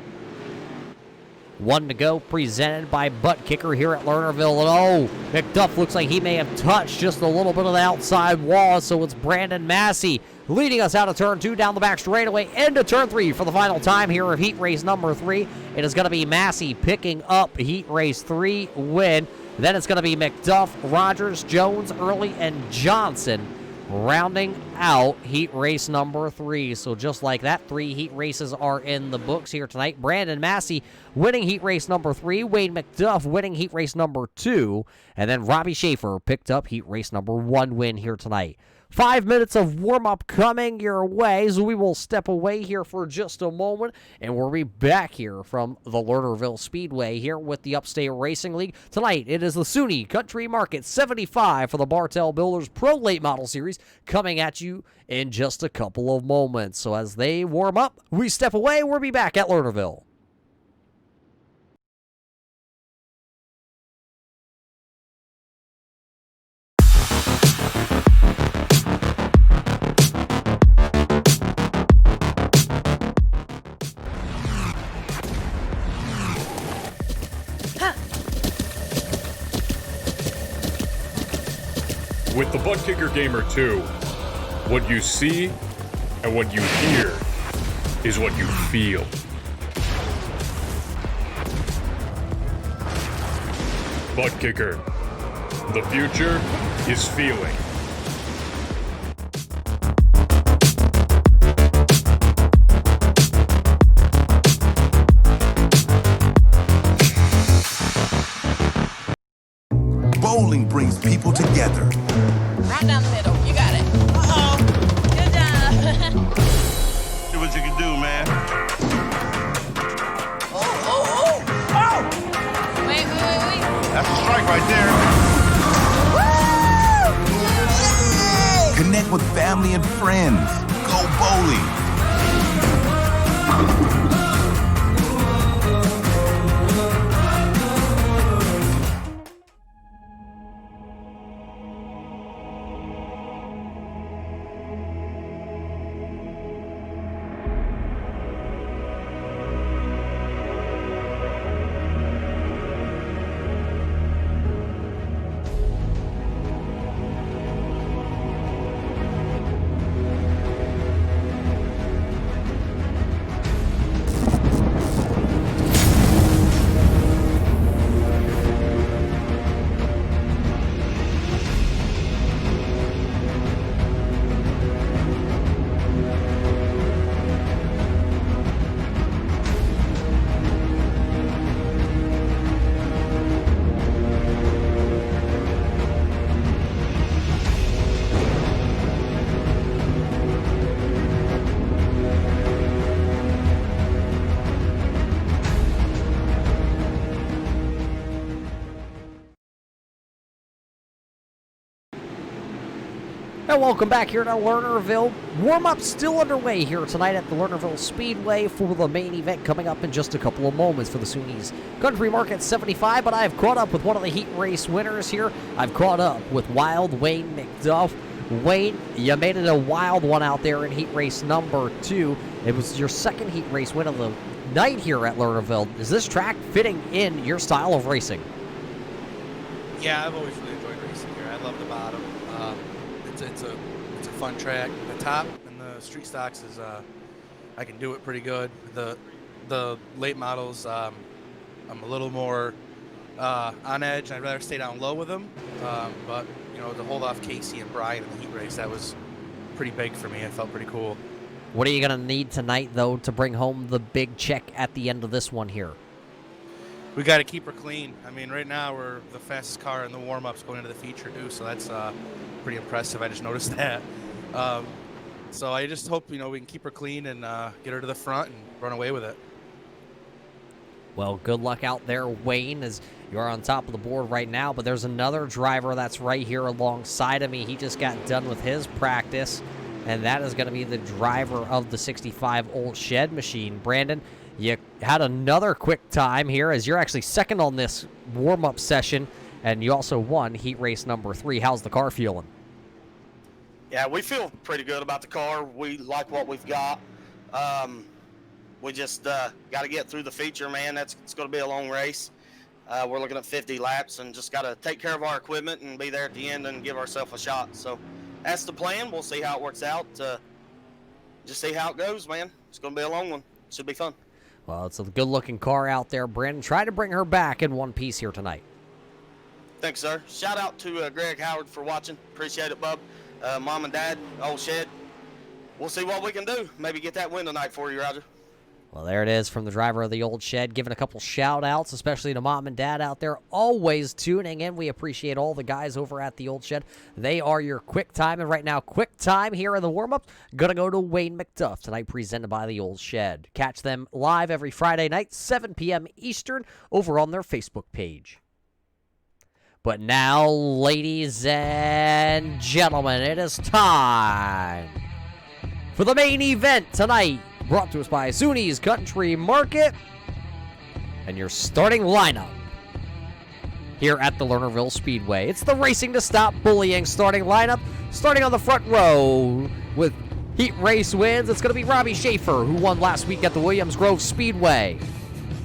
1 to go, presented by Butt Kicker here at Lernerville. And McDuff looks like he may have touched just a little bit of the outside wall, so it's Brandon Massey leading us out of turn 2 down the back straightaway into turn 3 for the final time here of heat race number 3. It is going to be Massey picking up heat race 3 win. Then it's going to be McDuff, Rogers, Jones, Early, and Johnson rounding out heat race number 3. So just like that, 3 heat races are in the books here tonight. Brandon Massey winning heat race number 3. Wayne McDuff winning heat race number 2. And then Robbie Schaefer picked up heat race number 1 win here tonight. 5 minutes of warm-up coming your way, so we will step away here for just a moment, and we'll be back here from the Lernerville Speedway here with the Upstate Racing League. Tonight, it is the Schoony Country Market 75 for the Bartel Builders Pro Late Model Series coming at you in just a couple of moments. So as they warm up, we step away, we'll be back at Lernerville. With the Butt Kicker Gamer 2, what you see and what you hear is what you feel. Butt Kicker. The future is feeling. Bowling brings people together. Right down the middle. You got it. Uh-oh. Good job. Do what you can do, man. Wait. That's a strike right there. Connect with family and friends. Go bowling. And welcome back here to Lernerville. Warm-up still underway here tonight at the Lernerville Speedway for the main event coming up in just a couple of moments for the Schoony's Country Market 75. But I've caught up with one of the heat race winners here. I've caught up with Wild Wayne McDuff. Wayne, you made it a wild one out there in heat race number 2. It was your second heat race win of the night here at Lernerville. Is this track fitting in your style of racing? Yeah, I've always really enjoyed racing here. I love the bottom. It's a fun track. The top and the street stocks is I can do it pretty good. The late models I'm a little more on edge. I'd rather stay down low with them. But you know, to hold off Casey and Brian in the heat race, that was pretty big for me. It felt pretty cool. What are you going to need tonight, though, to bring home the big check at the end of this one here? We got to keep her clean. I mean, right now we're the fastest car in the warm-ups going into the feature too, so that's pretty impressive. I just noticed that. So I just hope, you know, we can keep her clean and get her to the front and run away with it. Well, good luck out there, Wayne, as you're on top of the board right now. But there's another driver that's right here alongside of me. He just got done with his practice, and that is going to be the driver of the 65 Old Shed machine. Brandon, you had another quick time here as you're actually second on this warm-up session, and you also won heat race number 3. How's the car feeling? Yeah, we feel pretty good about the car. We like what we've got. We just got to get through the feature, man. It's going to be a long race. We're looking at 50 laps and just got to take care of our equipment and be there at the end and give ourselves a shot. So that's the plan. We'll see how it works out. Just see how it goes, man. It's going to be a long one. Should be fun. Well, it's a good-looking car out there, Brandon. Try to bring her back in one piece here tonight. Thanks, sir. Shout out to Greg Howard for watching. Appreciate it, bub. Mom and Dad, Old Shed. We'll see what we can do. Maybe get that win tonight for you, Roger. Well, there it is from the driver of the Old Shed, giving a couple shout-outs, especially to Mom and Dad out there, always tuning in. We appreciate all the guys over at the Old Shed. They are your quick time, and right now, quick time here in the warm-up, gonna go to Wayne McDuff tonight, presented by the Old Shed. Catch them live every Friday night, 7 p.m. Eastern, over on their Facebook page. But now, ladies and gentlemen, it is time for the main event tonight, brought to us by Schoony's Country Market, and your starting lineup here at the Lernerville Speedway. It's the Racing to Stop Bullying starting lineup. Starting on the front row with heat race wins, it's going to be Robbie Schaefer, who won last week at the Williams Grove Speedway.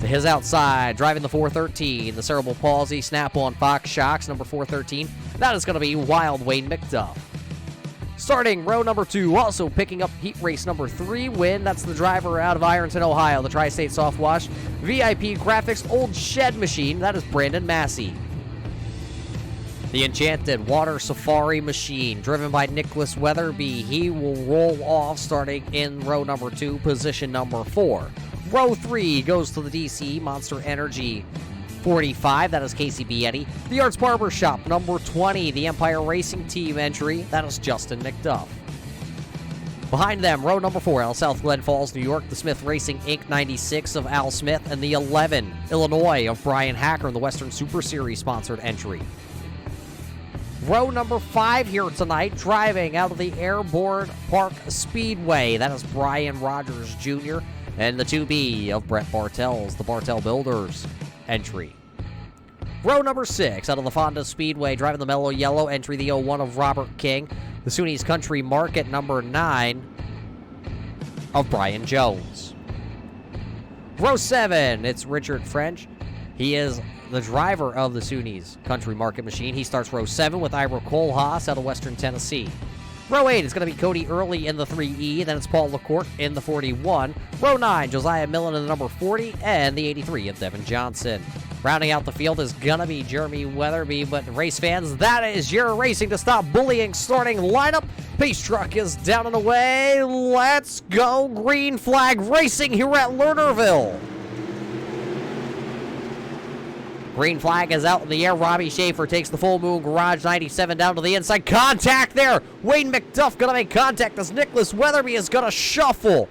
To his outside, driving the 413, the cerebral palsy snap-on Fox Shocks, number 413, That is going to be Wild Wayne McDuff. Starting row number 2, also picking up heat race number 3 win. That's the driver out of Ironton, Ohio, the Tri-State Soft Wash VIP Graphics Old Shed Machine. That is Brandon Massey. The Enchanted Water Safari Machine, driven by Nicholas Weatherby. He will roll off starting in row number 2, position number 4. Row 3 goes to the DC Monster Energy 45, that is Casey Bietti. The Arts Barber Shop, number 20, the Empire Racing Team entry, that is Justin McDuff. Behind them, row number 4, out of South Glen Falls, New York, the Smith Racing Inc. 96 of Al Smith, and the 11, Illinois, of Brian Hacker, the Western Super Series sponsored entry. Row number 5 here tonight, driving out of the Airborne Park Speedway, that is Brian Rogers Jr., and the 2B of Brett Bartel's, the Bartel Builders entry. Row number 6, out of the Fonda Speedway, driving the Mellow Yellow entry, the 01 of Robert King, the Sooney's Country Market, number 9 of Brian Jones. Row 7, it's Richard French. He is the driver of the Sooney's Country Market Machine. He starts row 7 with Ira Kohlhaas out of Western Tennessee. Row 8 is going to be Cody Early in the 3E, then it's Paul LaCourte in the 41. Row 9, Josiah Millen in the number 40, and the 83 of Devin Johnson. Rounding out the field is going to be Jeremy Weatherby, but race fans, that is your Racing to Stop Bullying starting lineup. Pace truck is down and away. Let's go Green Flag Racing here at Lernerville. Green flag is out in the air. Robbie Schaefer takes the Full Moon Garage 97 down to the inside. Contact there. Wayne McDuff going to make contact as Nicholas Weatherby is going to shuffle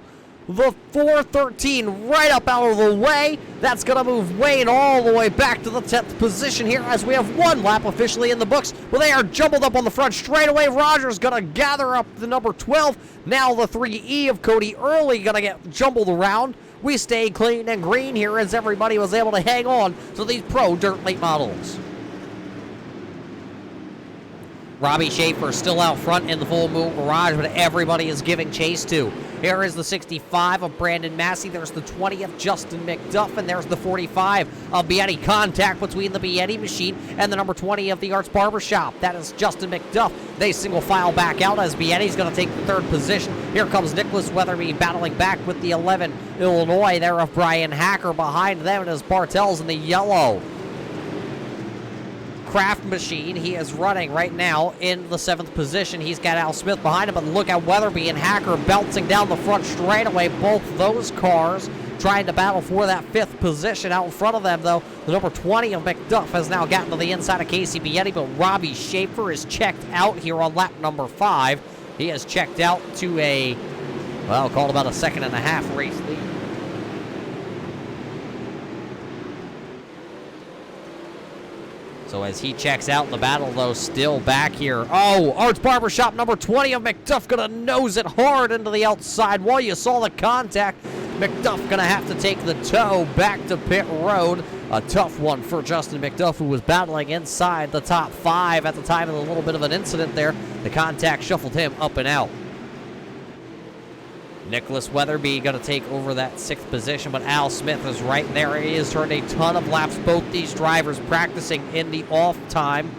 the 413 right up out of the way. That's going to move Wayne all the way back to the 10th position here as we have one lap officially in the books. Well, they are jumbled up on the front straightaway. Rogers going to gather up the number 12. Now the 3E of Cody Early going to get jumbled around. We stay clean and green here as everybody was able to hang on to these pro dirt late models. Robbie Schaefer still out front in the Full Moon Garage, but everybody is giving chase to. Here is the 65 of Brandon Massey. There's the 20 of Justin McDuff, and there's the 45 of Bietti. Contact between the Bietti machine and the number 20 of the Arts Barber Shop. That is Justin McDuff. They single file back out as Bietti's going to take the 3rd position. Here comes Nicholas Weatherby battling back with the 11 Illinois there of Brian Hacker. Behind them it is Bartel's in the yellow Craft Machine. He is running right now in the 7th position. He's got Al Smith behind him, but look at Weatherby and Hacker bouncing down the front straightaway. Both those cars trying to battle for that 5th position. Out in front of them, though, the number 20 of McDuff has now gotten to the inside of Casey Bietti, but Robbie Schaefer is checked out here on lap number 5. He has checked out to a, well, called about a 2.5 race lead. So as he checks out, the battle, though, still back here. Oh, Arts Barber Shop, number 20 of McDuff, going to nose it hard into the outside wall. You saw the contact. McDuff going to have to take the tow back to pit road. A tough one for Justin McDuff, who was battling inside the top 5 at the time of a little bit of an incident there. The contact shuffled him up and out. Nicholas Weatherby going to take over that 6th position, but Al Smith is right there. He has turned a ton of laps, both these drivers practicing in the off time.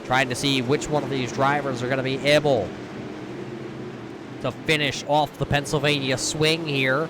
Trying to see which one of these drivers are going to be able to finish off the Pennsylvania swing here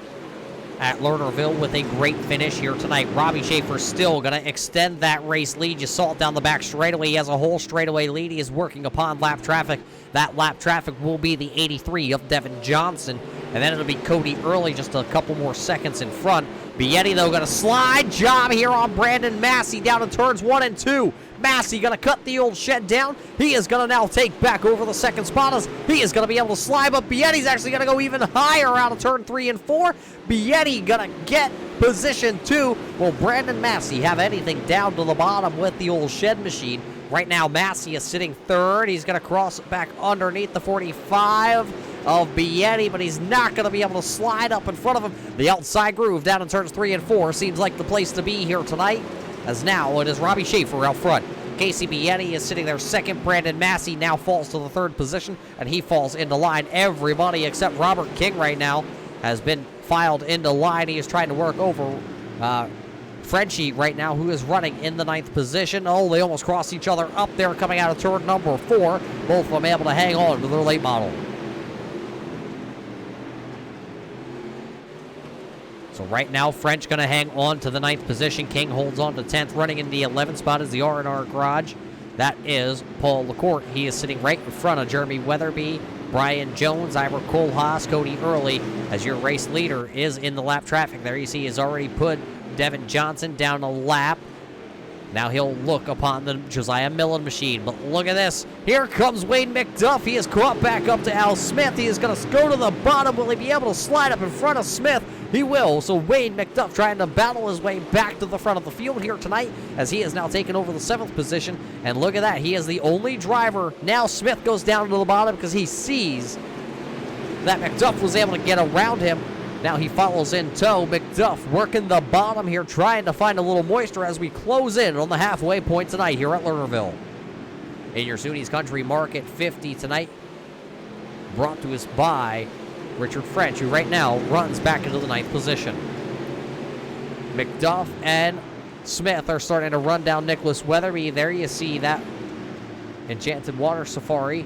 at Lernerville with a great finish here tonight. Robbie Schaefer still going to extend that race lead. You saw it down the back straightaway. He has a whole straightaway lead. He is working upon lap traffic. That lap traffic will be the 83 of Devin Johnson. And then it'll be Cody Early just a couple more seconds in front. Bietti, though, going to slide job here on Brandon Massey down in turns 1 and 2. Massey going to cut the old shed down. He is going to now take back over the 2nd spot as he is going to be able to slide, but Bietti's actually going to go even higher out of turn 3 and 4. Bietti going to get position 2. Will Brandon Massey have anything down to the bottom with the old shed machine? Right now, Massey is sitting 3rd. He's going to cross back underneath the 45 of Bietti, but he's not going to be able to slide up in front of him. The outside groove down in turns 3 and 4 seems like the place to be here tonight, as now it is Robbie Schaefer out front. Casey Bietti is sitting there 2nd. Brandon Massey now falls to the 3rd position, and he falls into line. Everybody except Robert King right now has been filed into line. He is trying to work over Frenchie right now, who is running in the 9th position. Oh, they almost crossed each other up there coming out of turn number 4. Both of them able to hang on to their late model. So right now, French going to hang on to the 9th position. King holds on to 10th. Running in the 11th spot is the R&R Garage. That is Paul LaCourte. He is sitting right in front of Jeremy Weatherby, Brian Jones, Ira Kohlhaas, Cody Early, as your race leader is in the lap traffic. There you see he's already put Devin Johnson down a lap. Now he'll look upon the Josiah Millen machine. But look at this. Here comes Wayne McDuff. He is caught back up to Al Smith. He is going to go to the bottom. Will he be able to slide up in front of Smith? He will. So Wayne McDuff trying to battle his way back to the front of the field here tonight, as he has now taken over the 7th position. And look at that. He is the only driver. Now Smith goes down to the bottom because he sees that McDuff was able to get around him. Now he follows in tow. McDuff working the bottom here, trying to find a little moisture as we close in on the halfway point tonight here at Lernerville. In your Schoony's Country Market 50 tonight, brought to us by Richard French, who right now runs back into the 9th position. McDuff and Smith are starting to run down Nicholas Weatherby. There you see that Enchanted Water Safari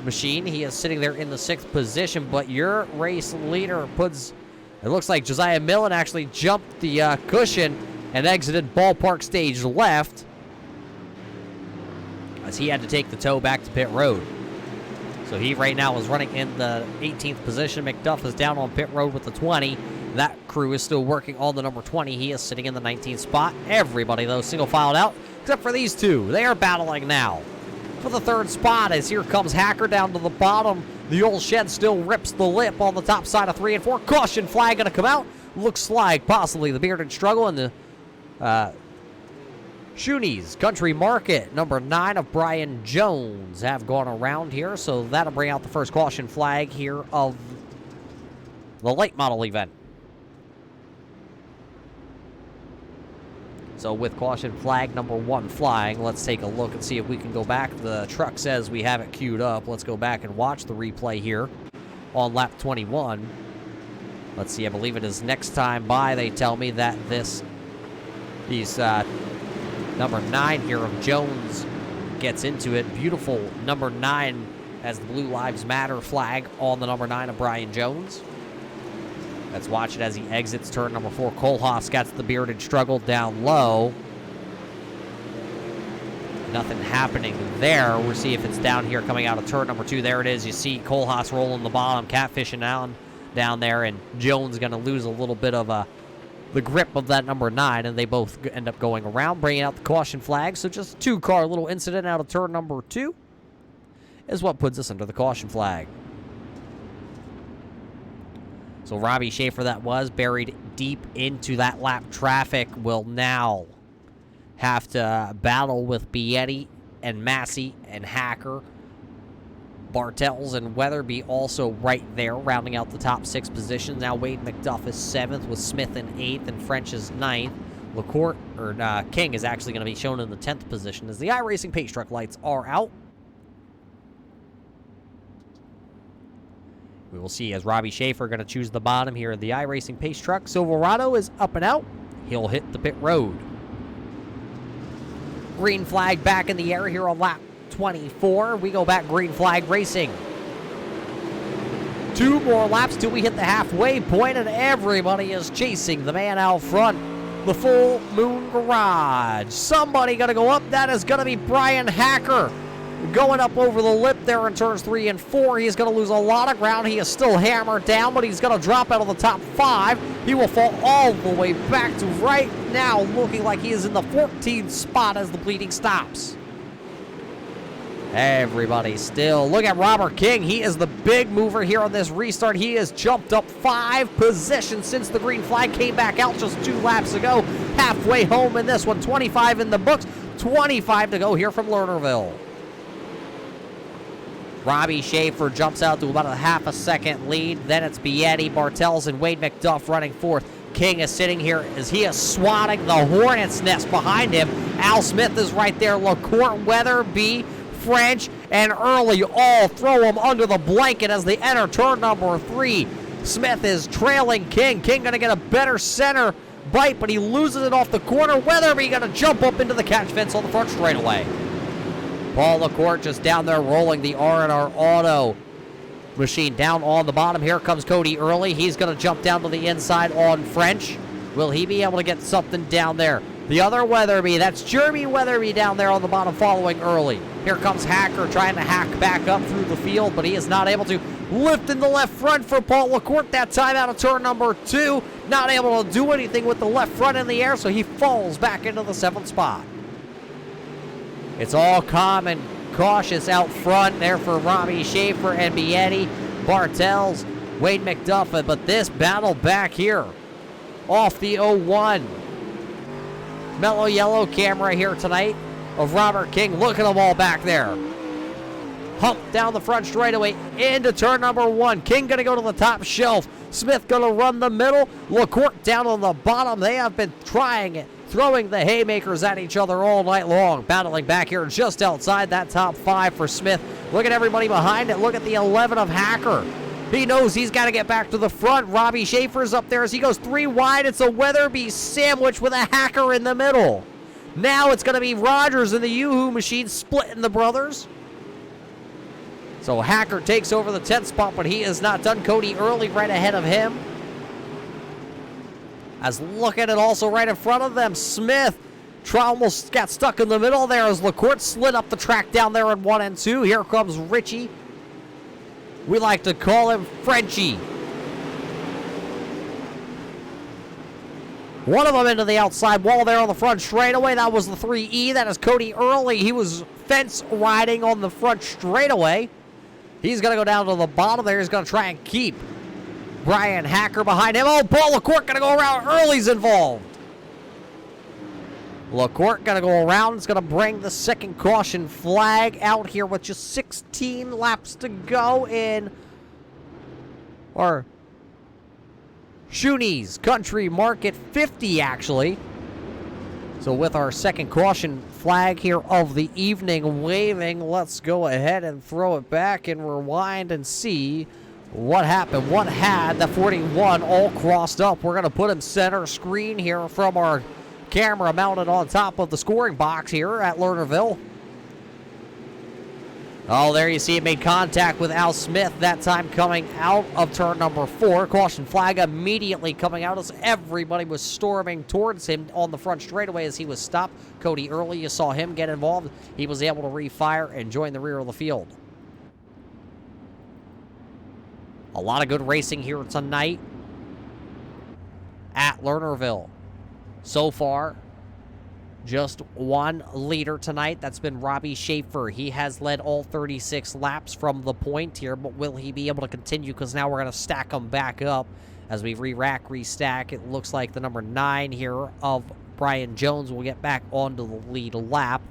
machine. He is sitting there in the 6th position, but your race leader puts... It looks like Josiah Millen actually jumped the cushion and exited ballpark stage left, as he had to take the tow back to pit road. So he right now is running in the 18th position. McDuff is down on pit road with the 20. That crew is still working on the number 20. He is sitting in the 19th spot. Everybody, though, single filed out, except for these two. They are battling now for the 3rd spot, as here comes Hacker down to the bottom. The old shed still rips the lip on the top side of 3 and 4. Caution flag going to come out. Looks like possibly the Bearded Struggle and the Schoony's Country Market, number 9 of Brian Jones, have gone around here. So that'll bring out the first caution flag here of the late model event. So with caution flag number 1 flying, let's take a look and see if we can go back. The truck says we have it queued up. Let's go back and watch the replay here on lap 21. Let's see, I believe it is next time by. They tell me that these number 9 here of Jones gets into it. Beautiful number 9 as the Blue Lives Matter flag on the number 9 of Brian Jones. Let's watch it as he exits turn number 4. Kohlhaas gets the Bearded Struggle down low. Nothing happening there. We'll see if it's down here coming out of turn number 2. There it is. You see Kohlhaas rolling the bottom, catfishing down there, and Jones going to lose a little bit of the grip of that number 9, and they both end up going around, bringing out the caution flag. So just a 2-car little incident out of turn number 2 is what puts us under the caution flag. So Robbie Schaefer, that was buried deep into that lap traffic, will now have to battle with Bietti and Massey and Hacker. Bartels and Weatherby also right there, rounding out the top 6 positions. Now Wade McDuff is 7th, with Smith in 8th and French is 9th. King is actually going to be shown in the 10th position as the iRacing Pace Truck lights are out. We will see as Robbie Schaefer going to choose the bottom here of the iRacing Pace Truck. Silverado is up and out. He'll hit the pit road. Green flag back in the air here on lap 24. We go back green flag racing. 2 more laps till we hit the halfway point, and everybody is chasing the man out front. The Full Moon Garage. Somebody going to go up. That is going to be Brian Hacker. Going up over the lip there in turns 3 and 4. He's going to lose a lot of ground. He is still hammered down, but he's going to drop out of the top 5. He will fall all the way back to right now, looking like he is in the 14th spot as the bleeding stops. Everybody still. Look at Robert King. He is the big mover here on this restart. He has jumped up 5 positions since the green flag came back out just 2 laps ago. Halfway home in this one. 25 in the books. 25 to go here from Lernerville. Robbie Schaefer jumps out to about a half a second lead. Then it's Bietti, Bartels, and Wade McDuff running 4th. King is sitting here as he is swatting the Hornet's nest behind him. Al Smith is right there. LaCourte, Weatherby, French, and Early all throw him under the blanket as they enter turn number 3. Smith is trailing King. King going to get a better center bite, but he loses it off the corner. Weatherby going to jump up into the catch fence on the front straightaway. Paul LaCourte just down there rolling the R&R Auto machine down on the bottom. Here comes Cody Early. He's going to jump down to the inside on French. Will he be able to get something down there? The other Weatherby, that's Jeremy Weatherby down there on the bottom following Early. Here comes Hacker trying to hack back up through the field, but he is not able to. Lift in the left front for Paul LaCourte that time out of turn number 2. Not able to do anything with the left front in the air, so he falls back into the 7th spot. It's all calm and cautious out front there for Robbie Schaefer and Bietti. Bartels, Wade McDuff, but this battle back here off the 01. Mellow yellow camera here tonight of Robert King. Look at them all back there. Hump down the front straightaway into turn number 1. King going to go to the top shelf. Smith going to run the middle. LaCourte down on the bottom. They have been trying it, throwing the haymakers at each other all night long. Battling back here just outside that top 5 for Smith. Look at everybody behind it. Look at the 11 of Hacker. He knows he's got to get back to the front. Robbie Schaefer's up there as he goes 3 wide. It's a Weatherby sandwich with a Hacker in the middle. Now it's going to be Rogers and the Yoo-Hoo machine splitting the brothers. So Hacker takes over the 10th spot, but he is not done. Cody Early right ahead of him. As look at it also right in front of them. Smith almost got stuck in the middle there as LaCourte slid up the track down there in 1 and 2. Here comes Richie. We like to call him Frenchie. One of them into the outside wall there on the front straightaway. That was the 3E. That is Cody Early. He was fence riding on the front straightaway. He's going to go down to the bottom there. He's going to try and keep Brian Hacker behind him. Oh, Paul LaCourte going to go around. Early's involved. LaCourte going to go around. It's going to bring the second caution flag out here with just 16 laps to go in our Schoony's Country Market 50, actually. So with our second caution flag here of the evening waving, let's go ahead and throw it back and rewind and see what happened. What had the 41 all crossed up? We're going to put him center screen here from our camera mounted on top of the scoring box here at Lernerville. Oh, there you see it made contact with Al Smith, that time coming out of turn number 4. Caution flag immediately coming out as everybody was storming towards him on the front straightaway as he was stopped. Cody Early, you saw him get involved. He was able to refire and join the rear of the field. A lot of good racing here tonight at Lernerville. So far, just one leader tonight. That's been Robbie Schaefer. He has led all 36 laps from the point here, but will he be able to continue? Because now we're going to stack them back up as we re-rack, restack. It looks like the number 9 here of Brian Jones will get back onto the lead lap.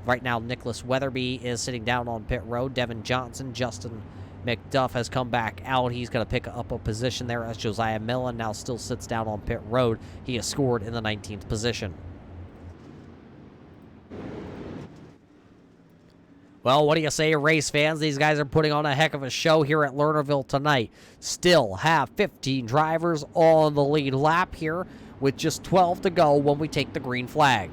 Right now, Nicholas Weatherby is sitting down on pit road. Devin Johnson, Justin McDuff has come back out. He's going to pick up a position there as Josiah Millen now still sits down on pit road. He has scored in the 19th position. Well, what do you say, race fans? These guys are putting on a heck of a show here at Lernerville tonight. Still have 15 drivers on the lead lap here with just 12 to go when we take the green flag.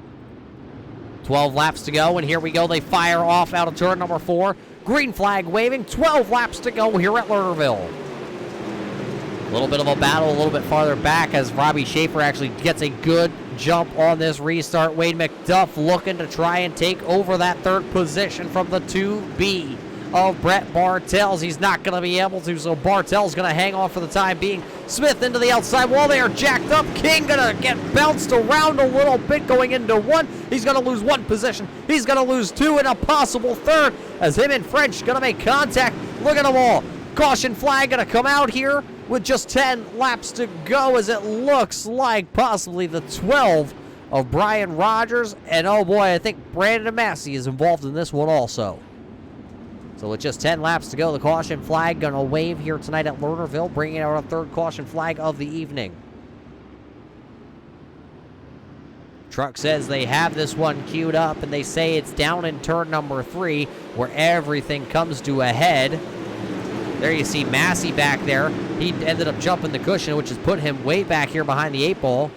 12 laps to go, and here we go. They fire off out of turn number 4. Green flag waving. 12 laps to go here at Lernerville. A little bit of a battle a little bit farther back as Robbie Schaefer actually gets a good jump on this restart. Wade McDuff looking to try and take over that 3rd position from the 2B of Brett Bartels. He's not going to be able to, so Bartel's going to hang on for the time being. Smith into the outside wall. They are jacked up. King going to get bounced around a little bit going into 1. He's going to lose 1 position. He's going to lose 2 and a possible 3rd as him and French going to make contact. Look at them all. Caution flag going to come out here with just 10 laps to go as it looks like possibly the 12 of Brian Rogers. And oh boy, I think Brandon Massey is involved in this one also. So with just 10 laps to go, the caution flag going to wave here tonight at Lernerville, bringing out a 3rd caution flag of the evening. Truck says they have this one queued up, and they say it's down in turn number 3 where everything comes to a head. There you see Massey back there. He ended up jumping the cushion, which has put him way back here behind the 8 ball.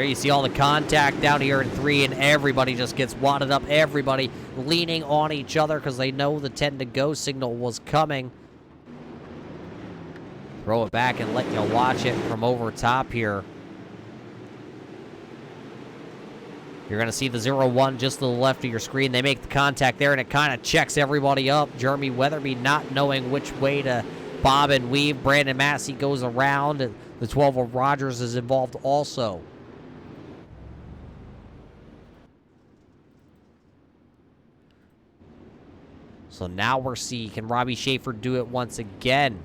There you see all the contact down here in 3, and everybody just gets wadded up. Everybody leaning on each other because they know the 10 to go signal was coming. Throw it back and let you watch it from over top here. You're going to see the 0-1 just to the left of your screen. They make the contact there, and it kind of checks everybody up. Jeremy Weatherby not knowing which way to bob and weave. Brandon Massey goes around, and the 12 of Rogers is involved also. So now we're seeing, can Robbie Schaefer do it once again?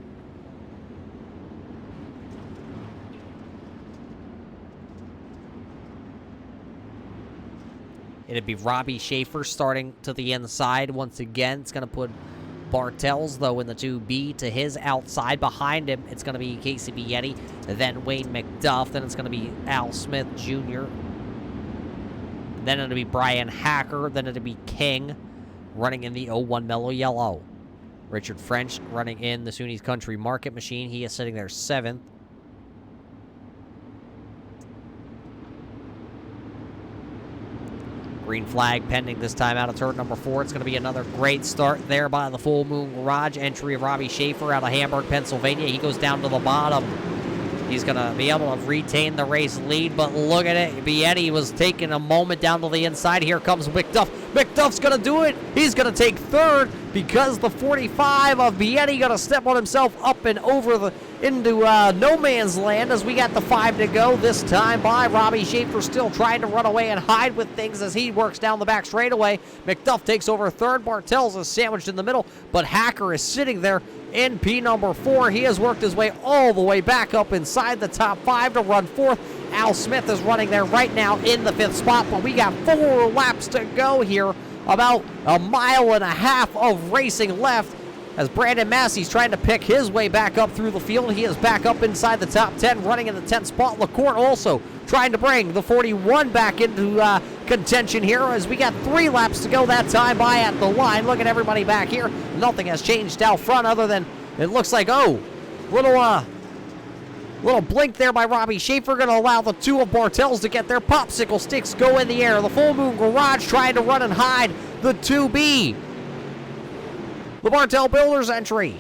It'd be Robbie Schaefer starting to the inside once again. It's going to put Bartels, though, in the 2B to his outside. Behind him, it's going to be Casey Bietti, then Wayne McDuff, then it's going to be Al Smith Jr., then it'll be Brian Hacker, then it'll be King running in the 01 Mellow Yellow. Richard French running in the SUNY's Country Market Machine. He is sitting there 7th. Green flag pending this time out of turn number 4. It's going to be another great start there by the Full Moon Garage. Entry of Robbie Schaefer out of Hamburg, Pennsylvania. He goes down to the bottom. He's going to be able to retain the race lead, but look at it. Bietti was taking a moment down to the inside. Here comes McDuff. McDuff's going to do it. He's going to take third because the 45 of Bietti going to step on himself up and over into no man's land as we got the 5 to go. This time by Robbie Schaefer, still trying to run away and hide with things as he works down the back straightaway. McDuff takes over third. Bartels is sandwiched in the middle, but Hacker is sitting there in P number 4. He has worked his way all the way back up inside the top 5 to run 4th. Al Smith is running there right now in the 5th spot, but we got 4 laps to go here. About a mile and a half of racing left as Brandon Massey's trying to pick his way back up through the field. He is back up inside the top 10, running in the 10th spot. LaCourte also trying to bring the 41 back into contention here as we got 3 laps to go that time by at the line. Look at everybody back here. Nothing has changed out front other than it looks like, little blink there by Robbie Schaefer, going to allow the 2 of Bartels to get their popsicle sticks go in the air. The Full Moon Garage trying to run and hide the 2B. The Bartel Builders entry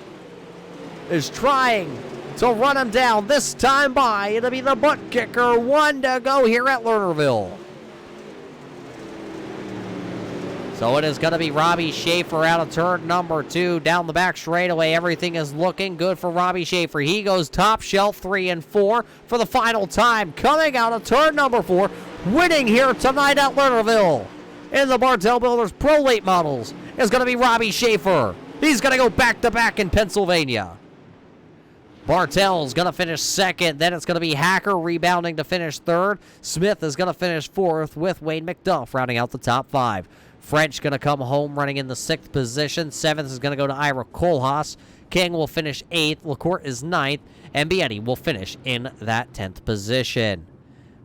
is trying to run him down. This time by, it'll be the butt kicker. 1 to go here at Lernerville. So it is going to be Robbie Schaefer out of turn number 2. Down the back straightaway, everything is looking good for Robbie Schaefer. He goes top shelf 3 and 4 for the final time. Coming out of turn number 4, winning here tonight at Lernerville in the Bartel Builders Pro Late Models is going to be Robbie Schaefer. He's going to go back-to-back in Pennsylvania. Bartel's going to finish 2nd. Then it's going to be Hacker rebounding to finish 3rd. Smith is going to finish 4th with Wayne McDuff rounding out the top 5. French going to come home running in the 6th position. 7th is going to go to Ira Kohlhaas. King will finish 8th. LaCourte is 9th. And Bietti will finish in that 10th position.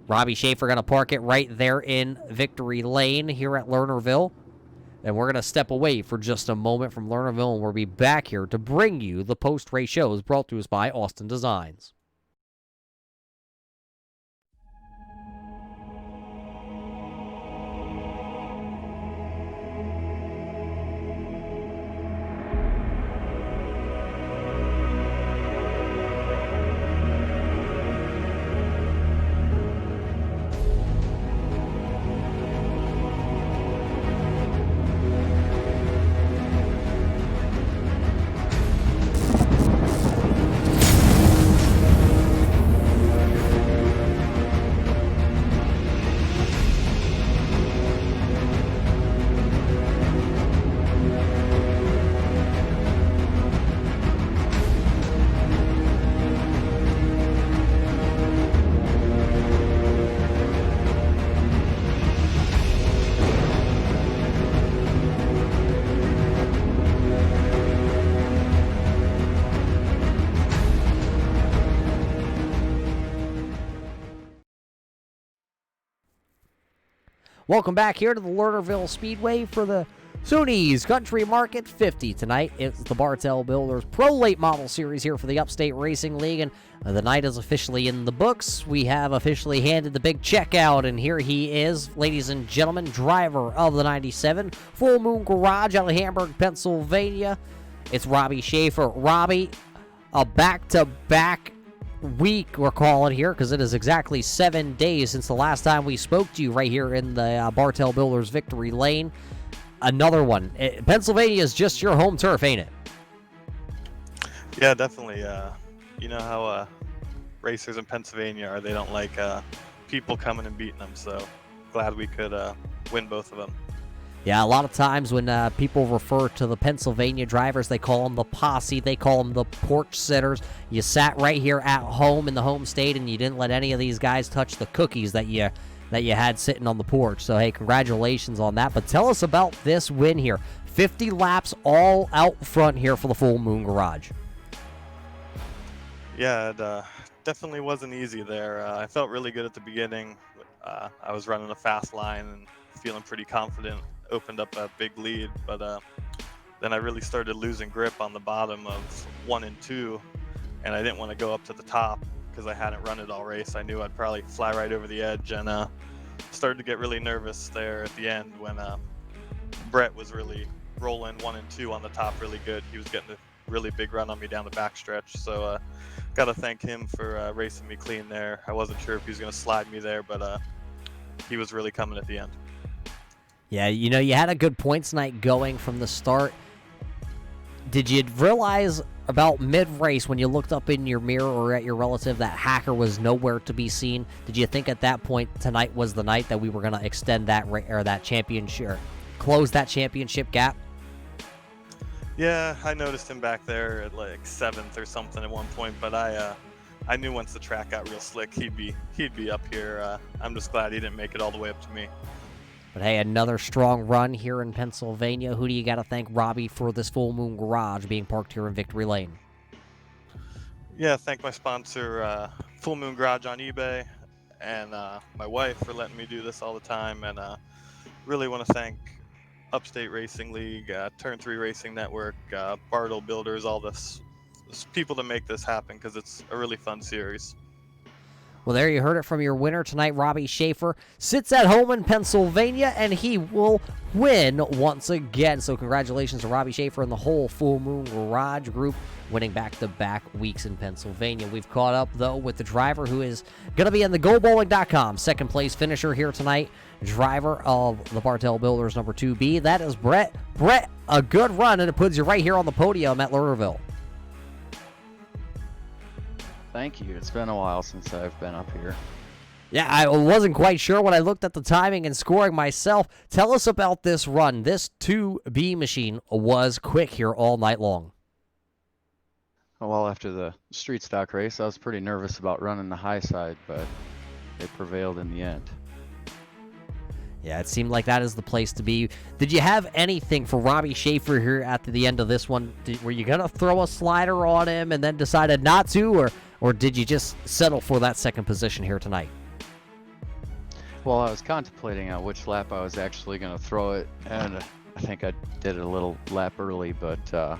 Robbie Schaefer going to park it right there in Victory Lane here at Lernerville. And we're going to step away for just a moment from Lernerville, and we'll be back here to bring you the post-race shows brought to us by Austin Designs. Welcome back here to the Lernerville Speedway for the Schoony's Country Market 50 tonight. It's the Bartel Builders Pro Late Model Series here for the Upstate Racing League, and the night is officially in the books. We have officially handed the big check out, and here he is, ladies and gentlemen, driver of the 97 Full Moon Garage out of Hamburg, Pennsylvania. It's Robbie Schaefer. Robbie, a back-to-back week, we're calling here, because it is exactly 7 days since the last time we spoke to you right here in the Bartel Builders Victory Lane. Another one. Pennsylvania is just your home turf, ain't it? Yeah, definitely. You know how racers in Pennsylvania are. They don't like people coming and beating them, so glad we could win both of them. Yeah, a lot of times when people refer to the Pennsylvania drivers, they call them the posse, they call them the porch sitters. You sat right here at home in the home state, and you didn't let any of these guys touch the cookies that you had sitting on the porch. So, hey, congratulations on that. But tell us about this win here. 50 laps all out front here for the Full Moon Garage. Yeah, it definitely wasn't easy there. I felt really good at the beginning. I was running a fast line and feeling pretty confident. Opened up a big lead, but then I really started losing grip on the bottom of 1 and 2, and I didn't want to go up to the top because I hadn't run it all race. I knew I'd probably fly right over the edge, and started to get really nervous there at the end when Brett was really rolling 1 and 2 on the top really good. He was getting a really big run on me down the backstretch, so got to thank him for racing me clean there. I wasn't sure if he was going to slide me there, but he was really coming at the end. Yeah, you know, you had a good points night going from the start. Did you realize about mid-race when you looked up in your mirror or at your relative that Hacker was nowhere to be seen? Did you think at that point tonight was the night that we were going to extend that that championship, or close that championship gap? Yeah, I noticed him back there at like 7th or something at one point, but I knew once the track got real slick, he'd be up here. I'm just glad he didn't make it all the way up to me. But hey, another strong run here in Pennsylvania. Who do you got to thank, Robbie, for this Full Moon Garage being parked here in Victory Lane? Yeah, thank my sponsor, Full Moon Garage on eBay, and my wife for letting me do this all the time. And really want to thank Upstate Racing League, Turn 3 Racing Network, Bartel Builders, all this people to make this happen, because it's a really fun series. Well, there you heard it from your winner tonight. Robbie Schaefer sits at home in Pennsylvania, and he will win once again. So congratulations to Robbie Schaefer and the whole Full Moon Garage group winning back-to-back weeks in Pennsylvania. We've caught up, though, with the driver who is going to be in the GoBowling.com second-place finisher here tonight, driver of the Bartel Builders number 2B. That is Brett. Brett, a good run, and it puts you right here on the podium at Lernerville. Thank you. It's been a while since I've been up here. Yeah, I wasn't quite sure when I looked at the timing and scoring myself. Tell us about this run. This 2B machine was quick here all night long. Well, after the street stock race, I was pretty nervous about running the high side, but they prevailed in the end. Yeah, it seemed like that is the place to be. Did you have anything for Robbie Schaefer here at the end of this one? Were you going to throw a slider on him and then decided not to, or did you just settle for that second position here tonight? Well, I was contemplating on which lap I was actually going to throw it, and I think I did it a little lap early, but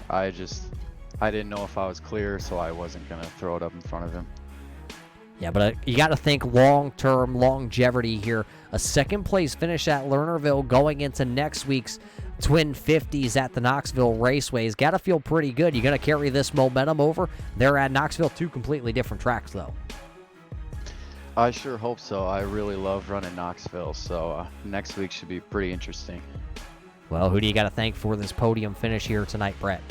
I didn't know if I was clear, so I wasn't going to throw it up in front of him. Yeah, but you got to think long-term longevity here. A second-place finish at Lernerville going into next week's Twin 50s at the Knoxville Raceway's got to feel pretty good. You're going to carry this momentum over. They're at Knoxville, 2 completely different tracks, though. I sure hope so. I really love running Knoxville, so next week should be pretty interesting. Well, who do you got to thank for this podium finish here tonight, Brett?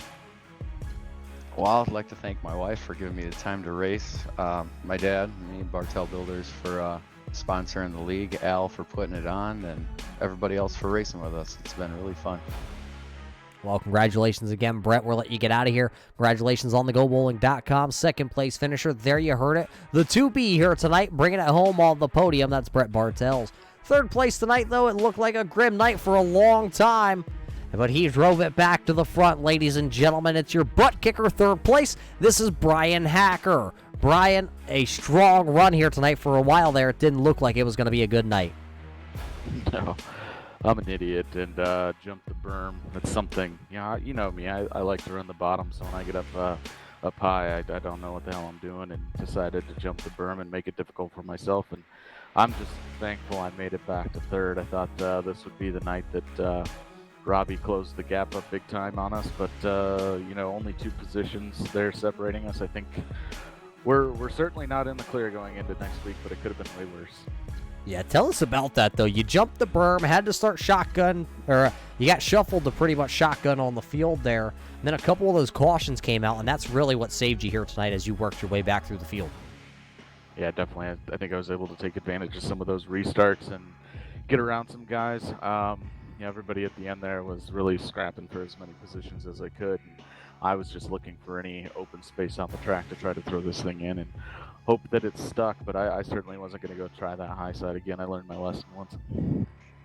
Well, I'd like to thank my wife for giving me the time to race, my dad, me, Bartel Builders for sponsoring the league, Al for putting it on, and everybody else for racing with us. It's been really fun. Well, congratulations again, Brett. We'll let you get out of here. Congratulations on the GoBowling.com second-place finisher. There you heard it. The 2B here tonight, bringing it home on the podium. That's Brett Bartels. Third place tonight, though, it looked like a grim night for a long time. But he drove it back to the front, ladies and gentlemen. It's your butt kicker, third place. This is Brian Hacker. Brian, a strong run here tonight. For a while there, it didn't look like it was going to be a good night. No. I'm an idiot and jumped the berm. It's something, you know me. I like to run the bottom, so when I get up high, I don't know what the hell I'm doing, and decided to jump the berm and make it difficult for myself. And I'm just thankful I made it back to third. I thought this would be the night that Robbie closed the gap up big time on us, but only 2 positions there separating us. I think we're certainly not in the clear going into next week, but it could have been way worse. Yeah, tell us about that, though. You jumped the berm, had to start shotgun, or you got shuffled to pretty much shotgun on the field there. And then a couple of those cautions came out, and that's really what saved you here tonight as you worked your way back through the field. Yeah, definitely. I think I was able to take advantage of some of those restarts and get around some guys. Everybody at the end there was really scrapping for as many positions as I could. And I was just looking for any open space on the track to try to throw this thing in and hope that it stuck, but I certainly wasn't going to go try that high side again. I learned my lesson once.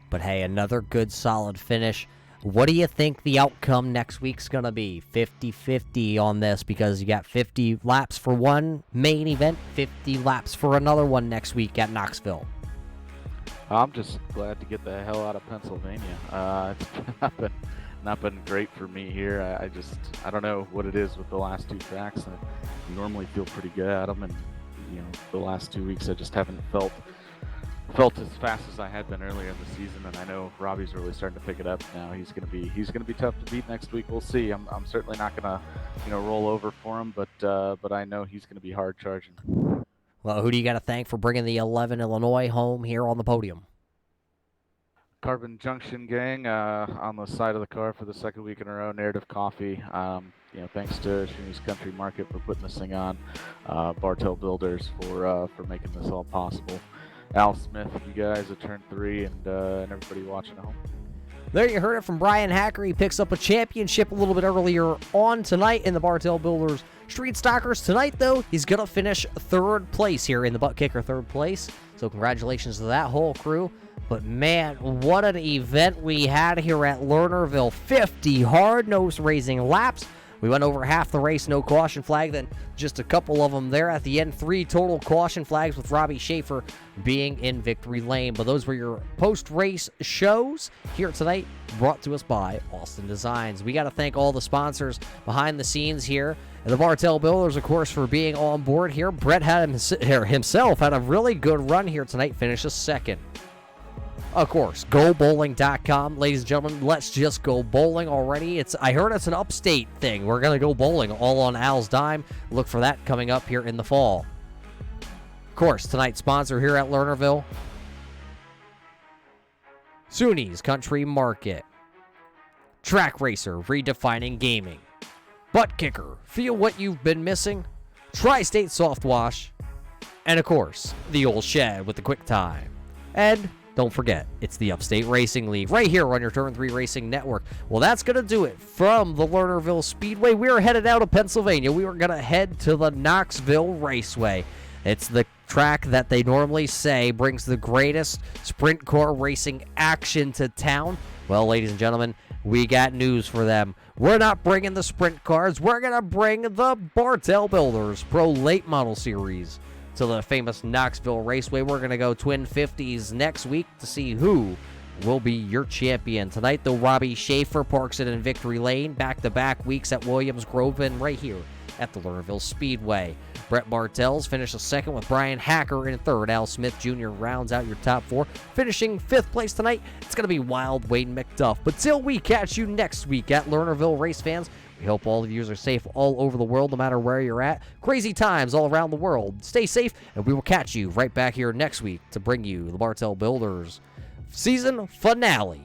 But hey, another good solid finish. What do you think the outcome next week's going to be? 50-50 on this, because you got 50 laps for one main event, 50 laps for another one next week at Knoxville. I'm just glad to get the hell out of Pennsylvania. It's not been great for me here. I don't know what it is with the last 2 tracks. I normally feel pretty good at them, and the last 2 weeks I just haven't felt as fast as I had been earlier in the season. And I know Robbie's really starting to pick it up now. He's gonna be tough to beat next week. We'll see. I'm certainly not gonna roll over for him, but I know he's gonna be hard charging. Well, who do you got to thank for bringing the 11 Illinois home here on the podium? Carbon Junction gang on the side of the car for the second week in a row. Narrative Coffee. Thanks to Schoony's Country Market for putting this thing on. Bartel Builders for making this all possible. Al Smith, you guys at Turn 3, and everybody watching at home. There you heard it from Brian Hacker. He picks up a championship a little bit earlier on tonight in the Bartel Builders Street Stockers. Tonight, though, he's going to finish 3rd place here in the Butt Kicker 3rd place. So congratulations to that whole crew. But man, what an event we had here at Lernerville. 50 hard-nosed racing laps. We went over half the race, no caution flag, then just a couple of them there at the end. 3 total caution flags with Robbie Schaefer being in victory lane. But those were your post-race shows here tonight, brought to us by Austin Designs. We got to thank all the sponsors behind the scenes here. And the Bartel Builders, of course, for being on board here. Brett had himself had a really good run here tonight, finished 2nd. Of course, GoBowling.com. Ladies and gentlemen, let's just go bowling already. I heard it's an upstate thing. We're going to go bowling all on Al's dime. Look for that coming up here in the fall. Of course, tonight's sponsor here at Lernerville, Schoony's Country Market. Track Racer, redefining gaming. Butt Kicker, feel what you've been missing. Tri-State Soft Wash. And of course, the old shed with the quick time. And don't forget, it's the Upstate Racing League right here on your Turn 3 Racing Network. Well, that's going to do it from the Lernerville Speedway. We are headed out of Pennsylvania. We are going to head to the Knoxville Raceway. It's the track that they normally say brings the greatest sprint car racing action to town. Well, ladies and gentlemen, we got news for them. We're not bringing the sprint cars. We're going to bring the Bartel Builders Pro Late Model Series to the famous Knoxville Raceway. We're going to go Twin 50s next week to see who will be your champion. Tonight, though, Robbie Schaefer parks it in Victory Lane. Back-to-back weeks at Williams Grove and right here at the Lernerville Speedway. Brett Bartels finishes 2nd with Brian Hacker in 3rd. Al Smith Jr. rounds out your top 4. Finishing 5th place tonight, it's going to be Wild Wayne McDuff. But till we catch you next week at Lernerville, race fans, we hope all of you are safe all over the world, no matter where you're at. Crazy times all around the world. Stay safe, and we will catch you right back here next week to bring you the Bartel Builders season finale.